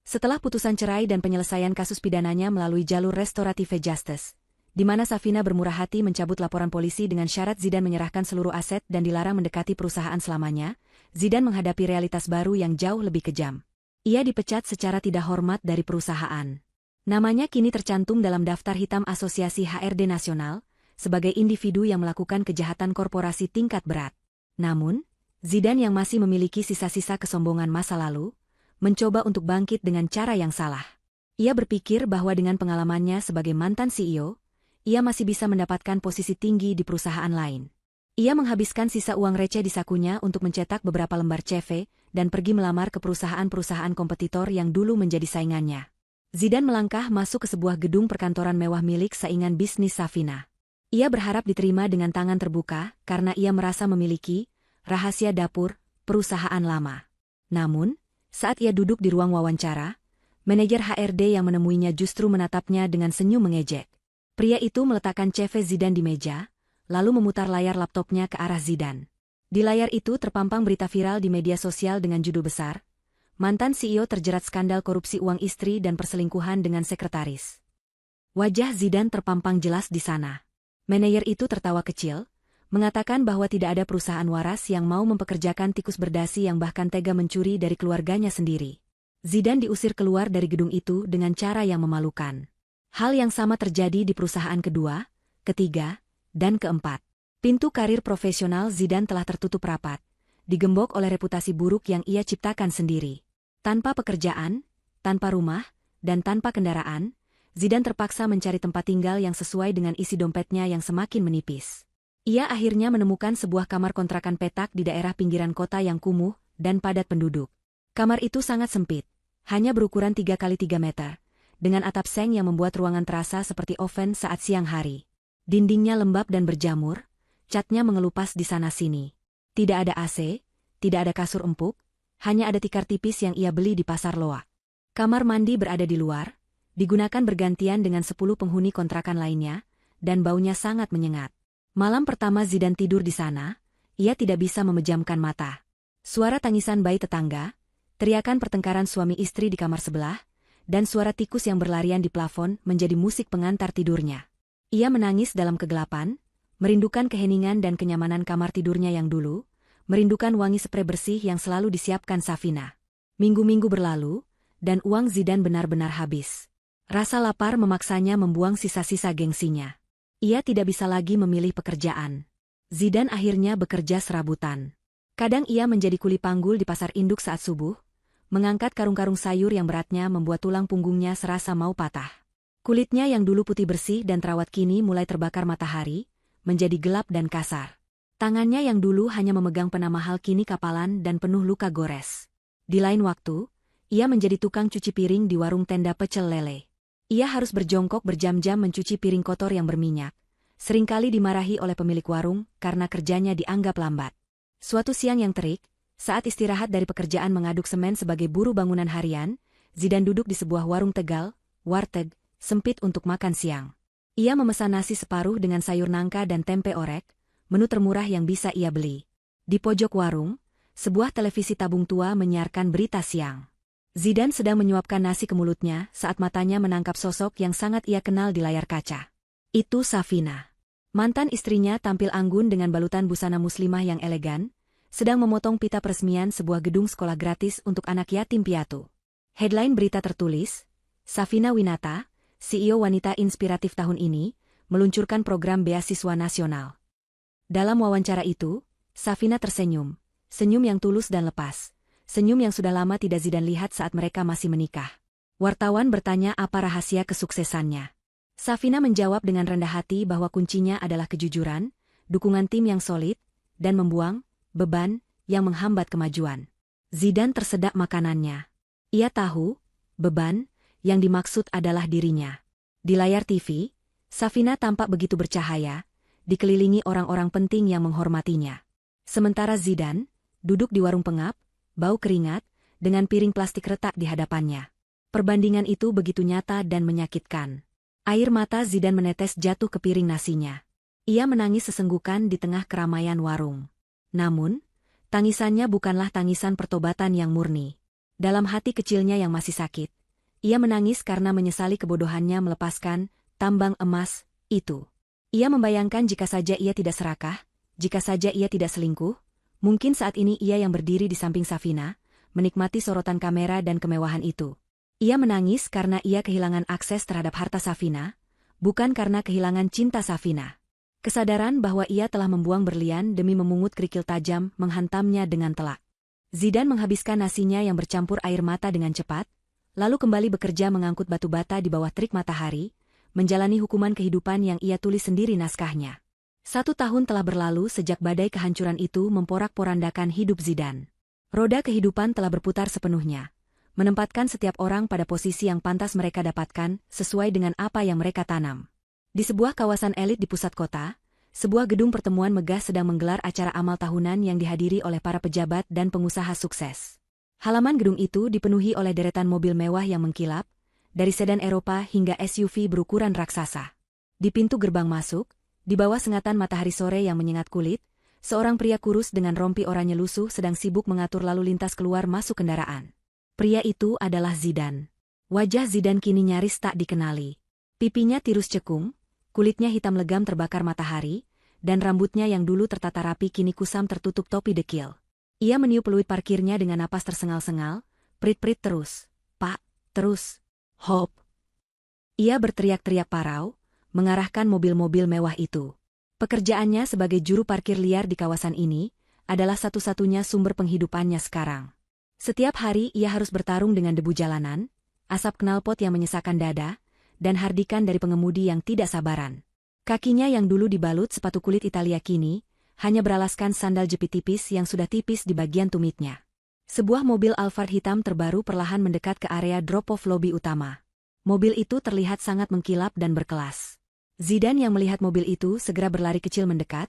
[SPEAKER 1] Setelah putusan cerai dan penyelesaian kasus pidananya melalui jalur restoratif justice, di mana Safina bermurah hati mencabut laporan polisi dengan syarat Zidan menyerahkan seluruh aset dan dilarang mendekati perusahaan selamanya, Zidan menghadapi realitas baru yang jauh lebih kejam. Ia dipecat secara tidak hormat dari perusahaan. Namanya kini tercantum dalam daftar hitam Asosiasi HRD Nasional, sebagai individu yang melakukan kejahatan korporasi tingkat berat. Namun, Zidan yang masih memiliki sisa-sisa kesombongan masa lalu, mencoba untuk bangkit dengan cara yang salah. Ia berpikir bahwa dengan pengalamannya sebagai mantan CEO, ia masih bisa mendapatkan posisi tinggi di perusahaan lain. Ia menghabiskan sisa uang receh di sakunya untuk mencetak beberapa lembar CV dan pergi melamar ke perusahaan-perusahaan kompetitor yang dulu menjadi saingannya. Zidan melangkah masuk ke sebuah gedung perkantoran mewah milik saingan bisnis Safina. Ia berharap diterima dengan tangan terbuka karena ia merasa memiliki rahasia dapur perusahaan lama. Namun, saat ia duduk di ruang wawancara, manajer HRD yang menemuinya justru menatapnya dengan senyum mengejek. Pria itu meletakkan CV Zidan di meja, lalu memutar layar laptopnya ke arah Zidan. Di layar itu terpampang berita viral di media sosial dengan judul besar, mantan CEO terjerat skandal korupsi uang istri dan perselingkuhan dengan sekretaris. Wajah Zidan terpampang jelas di sana. Manajer itu tertawa kecil, mengatakan bahwa tidak ada perusahaan waras yang mau mempekerjakan tikus berdasi yang bahkan tega mencuri dari keluarganya sendiri. Zidan diusir keluar dari gedung itu dengan cara yang memalukan. Hal yang sama terjadi di perusahaan kedua, ketiga, dan keempat. Pintu karir profesional Zidan telah tertutup rapat, digembok oleh reputasi buruk yang ia ciptakan sendiri. Tanpa pekerjaan, tanpa rumah, dan tanpa kendaraan, Zidan terpaksa mencari tempat tinggal yang sesuai dengan isi dompetnya yang semakin menipis. Ia akhirnya menemukan sebuah kamar kontrakan petak di daerah pinggiran kota yang kumuh dan padat penduduk. Kamar itu sangat sempit, hanya berukuran 3 kali 3 meter, dengan atap seng yang membuat ruangan terasa seperti oven saat siang hari. Dindingnya lembab dan berjamur, catnya mengelupas di sana-sini. Tidak ada AC, tidak ada kasur empuk, hanya ada tikar tipis yang ia beli di pasar loak. Kamar mandi berada di luar, digunakan bergantian dengan 10 penghuni kontrakan lainnya, dan baunya sangat menyengat. Malam pertama Zidan tidur di sana, ia tidak bisa memejamkan mata. Suara tangisan bayi tetangga, teriakan pertengkaran suami istri di kamar sebelah, dan suara tikus yang berlarian di plafon menjadi musik pengantar tidurnya. Ia menangis dalam kegelapan, merindukan keheningan dan kenyamanan kamar tidurnya yang dulu, merindukan wangi spray bersih yang selalu disiapkan Safina. Minggu-minggu berlalu, dan uang Zidan benar-benar habis. Rasa lapar memaksanya membuang sisa-sisa gengsinya. Ia tidak bisa lagi memilih pekerjaan. Zidan akhirnya bekerja serabutan. Kadang ia menjadi kuli panggul di pasar induk saat subuh, mengangkat karung-karung sayur yang beratnya membuat tulang punggungnya serasa mau patah. Kulitnya yang dulu putih bersih dan terawat kini mulai terbakar matahari, menjadi gelap dan kasar. Tangannya yang dulu hanya memegang pena mahal kini kapalan dan penuh luka gores. Di lain waktu, ia menjadi tukang cuci piring di warung tenda pecel lele. Ia harus berjongkok berjam-jam mencuci piring kotor yang berminyak. Seringkali dimarahi oleh pemilik warung karena kerjanya dianggap lambat. Suatu siang yang terik, saat istirahat dari pekerjaan mengaduk semen sebagai buruh bangunan harian, Zidan duduk di sebuah warung Tegal, warteg, sempit untuk makan siang. Ia memesan nasi separuh dengan sayur nangka dan tempe orek, menu termurah yang bisa ia beli. Di pojok warung, sebuah televisi tabung tua menyiarkan berita siang. Zidan sedang menyuapkan nasi ke mulutnya saat matanya menangkap sosok yang sangat ia kenal di layar kaca. Itu Safina. Mantan istrinya tampil anggun dengan balutan busana muslimah yang elegan, sedang memotong pita peresmian sebuah gedung sekolah gratis untuk anak yatim piatu. Headline berita tertulis, Safina Winata, CEO wanita inspiratif tahun ini, meluncurkan program beasiswa nasional. Dalam wawancara itu, Safina tersenyum, senyum yang tulus dan lepas, senyum yang sudah lama tidak Zidan lihat saat mereka masih menikah. Wartawan bertanya apa rahasia kesuksesannya. Safina menjawab dengan rendah hati bahwa kuncinya adalah kejujuran, dukungan tim yang solid, dan membuang beban yang menghambat kemajuan. Zidan tersedak makanannya. Ia tahu, beban yang dimaksud adalah dirinya. Di layar TV, Safina tampak begitu bercahaya, dikelilingi orang-orang penting yang menghormatinya. Sementara Zidan duduk di warung pengap, bau keringat, dengan piring plastik retak di hadapannya. Perbandingan itu begitu nyata dan menyakitkan. Air mata Zidan menetes jatuh ke piring nasinya. Ia menangis sesenggukan di tengah keramaian warung. Namun, tangisannya bukanlah tangisan pertobatan yang murni. Dalam hati kecilnya yang masih sakit, ia menangis karena menyesali kebodohannya melepaskan tambang emas itu. Ia membayangkan jika saja ia tidak serakah, jika saja ia tidak selingkuh, mungkin saat ini ia yang berdiri di samping Safina, menikmati sorotan kamera dan kemewahan itu. Ia menangis karena ia kehilangan akses terhadap harta Safina, bukan karena kehilangan cinta Safina. Kesadaran bahwa ia telah membuang berlian demi memungut kerikil tajam menghantamnya dengan telak. Zidan menghabiskan nasinya yang bercampur air mata dengan cepat, lalu kembali bekerja mengangkut batu bata di bawah terik matahari, menjalani hukuman kehidupan yang ia tulis sendiri naskahnya. 1 tahun telah berlalu sejak badai kehancuran itu memporak-porandakan hidup Zidan. Roda kehidupan telah berputar sepenuhnya, menempatkan setiap orang pada posisi yang pantas mereka dapatkan sesuai dengan apa yang mereka tanam. Di sebuah kawasan elit di pusat kota, sebuah gedung pertemuan megah sedang menggelar acara amal tahunan yang dihadiri oleh para pejabat dan pengusaha sukses. Halaman gedung itu dipenuhi oleh deretan mobil mewah yang mengkilap, dari sedan Eropa hingga SUV berukuran raksasa. Di pintu gerbang masuk, di bawah sengatan matahari sore yang menyengat kulit, seorang pria kurus dengan rompi oranye lusuh sedang sibuk mengatur lalu lintas keluar masuk kendaraan. Pria itu adalah Zidan. Wajah Zidan kini nyaris tak dikenali. Pipinya tirus cekung, kulitnya hitam legam terbakar matahari, dan rambutnya yang dulu tertata rapi kini kusam tertutup topi dekil. Ia meniup peluit parkirnya dengan napas tersengal-sengal, prit-prit terus, Pak, terus, hop. Ia berteriak-teriak parau, mengarahkan mobil-mobil mewah itu. Pekerjaannya sebagai juru parkir liar di kawasan ini, adalah satu-satunya sumber penghidupannya sekarang. Setiap hari ia harus bertarung dengan debu jalanan, asap knalpot yang menyesakkan dada, dan hardikan dari pengemudi yang tidak sabaran. Kakinya yang dulu dibalut sepatu kulit Italia kini, hanya beralaskan sandal jepit tipis yang sudah tipis di bagian tumitnya. Sebuah mobil Alphard hitam terbaru perlahan mendekat ke area drop-off lobi utama. Mobil itu terlihat sangat mengkilap dan berkelas. Zidan yang melihat mobil itu segera berlari kecil mendekat,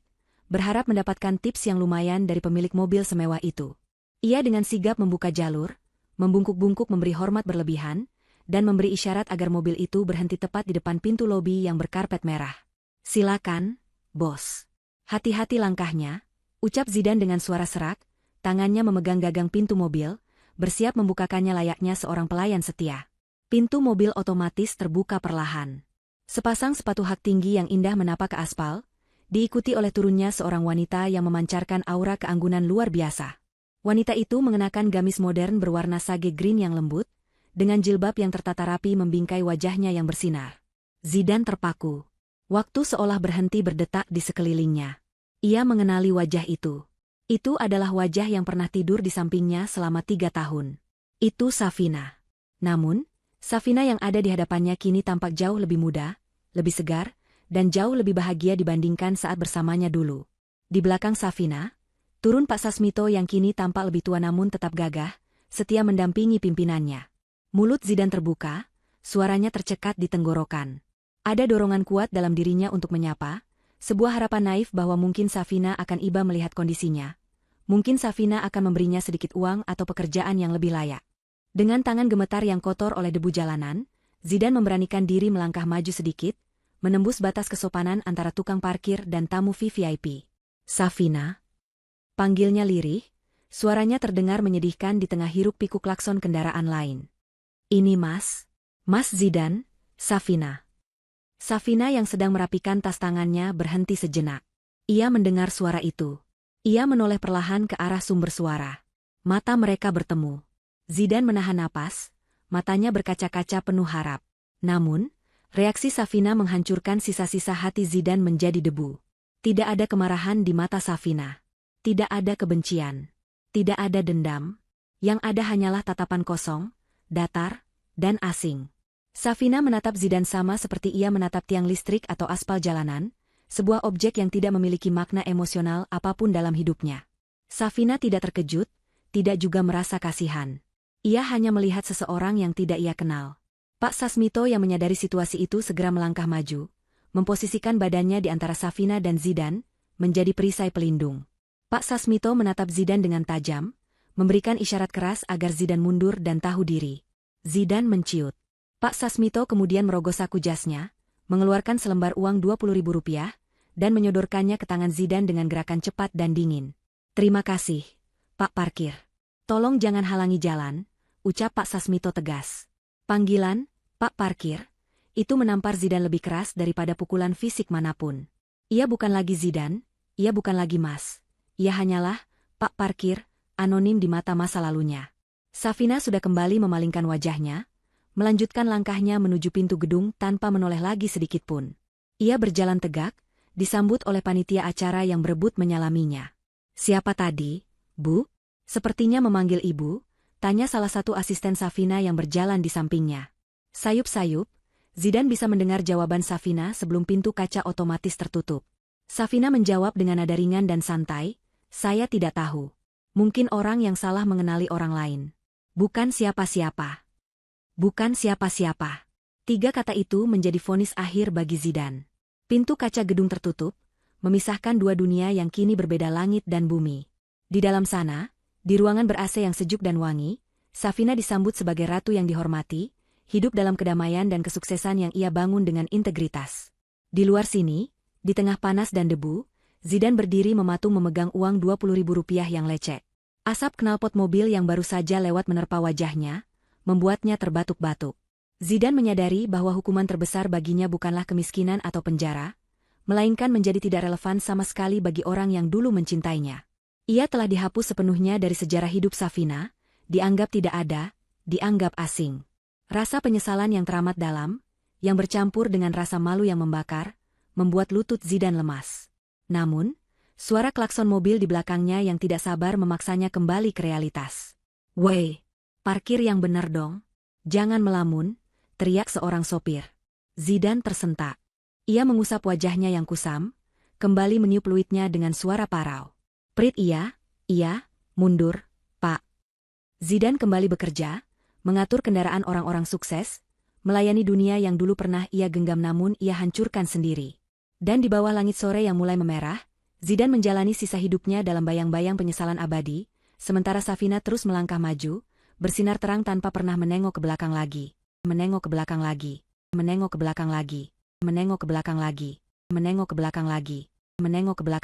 [SPEAKER 1] berharap mendapatkan tips yang lumayan dari pemilik mobil semewah itu. Ia dengan sigap membuka jalur, membungkuk-bungkuk memberi hormat berlebihan, dan memberi isyarat agar mobil itu berhenti tepat di depan pintu lobi yang berkarpet merah. Silakan, bos. Hati-hati langkahnya, ucap Zidan dengan suara serak, tangannya memegang gagang pintu mobil, bersiap membukakannya layaknya seorang pelayan setia. Pintu mobil otomatis terbuka perlahan. Sepasang sepatu hak tinggi yang indah menapak ke aspal, diikuti oleh turunnya seorang wanita yang memancarkan aura keanggunan luar biasa. Wanita itu mengenakan gamis modern berwarna sage green yang lembut, dengan jilbab yang tertata rapi membingkai wajahnya yang bersinar. Zidan terpaku. Waktu seolah berhenti berdetak di sekelilingnya. Ia mengenali wajah itu. Itu adalah wajah yang pernah tidur di sampingnya selama 3 tahun. Itu Safina. Namun, Safina yang ada di hadapannya kini tampak jauh lebih muda, lebih segar, dan jauh lebih bahagia dibandingkan saat bersamanya dulu. Di belakang Safina, turun Pak Sasmito yang kini tampak lebih tua namun tetap gagah, setia mendampingi pimpinannya. Mulut Zidane terbuka, suaranya tercekat di tenggorokan. Ada dorongan kuat dalam dirinya untuk menyapa, sebuah harapan naif bahwa mungkin Safina akan iba melihat kondisinya. Mungkin Safina akan memberinya sedikit uang atau pekerjaan yang lebih layak. Dengan tangan gemetar yang kotor oleh debu jalanan, Zidane memberanikan diri melangkah maju sedikit, menembus batas kesopanan antara tukang parkir dan tamu VIP. Safina? Panggilnya lirih, suaranya terdengar menyedihkan di tengah hiruk-pikuk klakson kendaraan lain. Ini Mas Zidane, Safina. Safina yang sedang merapikan tas tangannya berhenti sejenak. Ia mendengar suara itu. Ia menoleh perlahan ke arah sumber suara. Mata mereka bertemu. Zidane menahan napas, matanya berkaca-kaca penuh harap. Namun, reaksi Safina menghancurkan sisa-sisa hati Zidane menjadi debu. Tidak ada kemarahan di mata Safina. Tidak ada kebencian. Tidak ada dendam. Yang ada hanyalah tatapan kosong, datar, dan asing. Safina menatap Zidane sama seperti ia menatap tiang listrik atau aspal jalanan, sebuah objek yang tidak memiliki makna emosional apapun dalam hidupnya. Safina tidak terkejut, tidak juga merasa kasihan. Ia hanya melihat seseorang yang tidak ia kenal. Pak Sasmito yang menyadari situasi itu segera melangkah maju, memposisikan badannya di antara Safina dan Zidane, menjadi perisai pelindung. Pak Sasmito menatap Zidane dengan tajam, memberikan isyarat keras agar Zidane mundur dan tahu diri. Zidane menciut. Pak Sasmito kemudian merogoh saku jasnya, mengeluarkan selembar uang Rp20.000, dan menyodorkannya ke tangan Zidane dengan gerakan cepat dan dingin. Terima kasih, Pak Parkir. Tolong jangan halangi jalan, ucap Pak Sasmito tegas. Panggilan, Pak Parkir, itu menampar Zidane lebih keras daripada pukulan fisik manapun. Ia bukan lagi Zidane, ia bukan lagi Mas. Ia hanyalah, Pak Parkir, anonim di mata masa lalunya. Safina sudah kembali memalingkan wajahnya, melanjutkan langkahnya menuju pintu gedung tanpa menoleh lagi sedikitpun. Ia berjalan tegak, disambut oleh panitia acara yang berebut menyalaminya. Siapa tadi, Bu? Sepertinya memanggil ibu, tanya salah satu asisten Safina yang berjalan di sampingnya. Sayup-sayup, Zidane bisa mendengar jawaban Safina sebelum pintu kaca otomatis tertutup. Safina menjawab dengan nada ringan dan santai, saya tidak tahu. Mungkin orang yang salah mengenali orang lain. Bukan siapa-siapa. Bukan siapa-siapa. 3 kata itu menjadi vonis akhir bagi Zidane. Pintu kaca gedung tertutup, memisahkan dua dunia yang kini berbeda langit dan bumi. Di dalam sana, di ruangan ber-AC yang sejuk dan wangi, Safina disambut sebagai ratu yang dihormati, hidup dalam kedamaian dan kesuksesan yang ia bangun dengan integritas. Di luar sini, di tengah panas dan debu, Zidane berdiri mematung memegang uang Rp20.000 yang lecek. Asap knalpot mobil yang baru saja lewat menerpa wajahnya, membuatnya terbatuk-batuk. Zidane menyadari bahwa hukuman terbesar baginya bukanlah kemiskinan atau penjara, melainkan menjadi tidak relevan sama sekali bagi orang yang dulu mencintainya. Ia telah dihapus sepenuhnya dari sejarah hidup Safina, dianggap tidak ada, dianggap asing. Rasa penyesalan yang teramat dalam, yang bercampur dengan rasa malu yang membakar, membuat lutut Zidane lemas. Namun, suara klakson mobil di belakangnya yang tidak sabar memaksanya kembali ke realitas. Woi! Parkir yang benar dong. Jangan melamun, teriak seorang sopir. Zidane tersentak. Ia mengusap wajahnya yang kusam, kembali meniup peluitnya dengan suara parau. Prit iya, mundur, Pak. Zidane kembali bekerja, mengatur kendaraan orang-orang sukses, melayani dunia yang dulu pernah ia genggam namun ia hancurkan sendiri. Dan di bawah langit sore yang mulai memerah, Zidane menjalani sisa hidupnya dalam bayang-bayang penyesalan abadi, sementara Safina terus melangkah maju, bersinar terang tanpa pernah menengok ke belakang lagi. Menengok ke belakang lagi. Menengok ke belakang lagi. Menengok ke belakang lagi. Menengok ke belakang lagi. Menengok ke belakang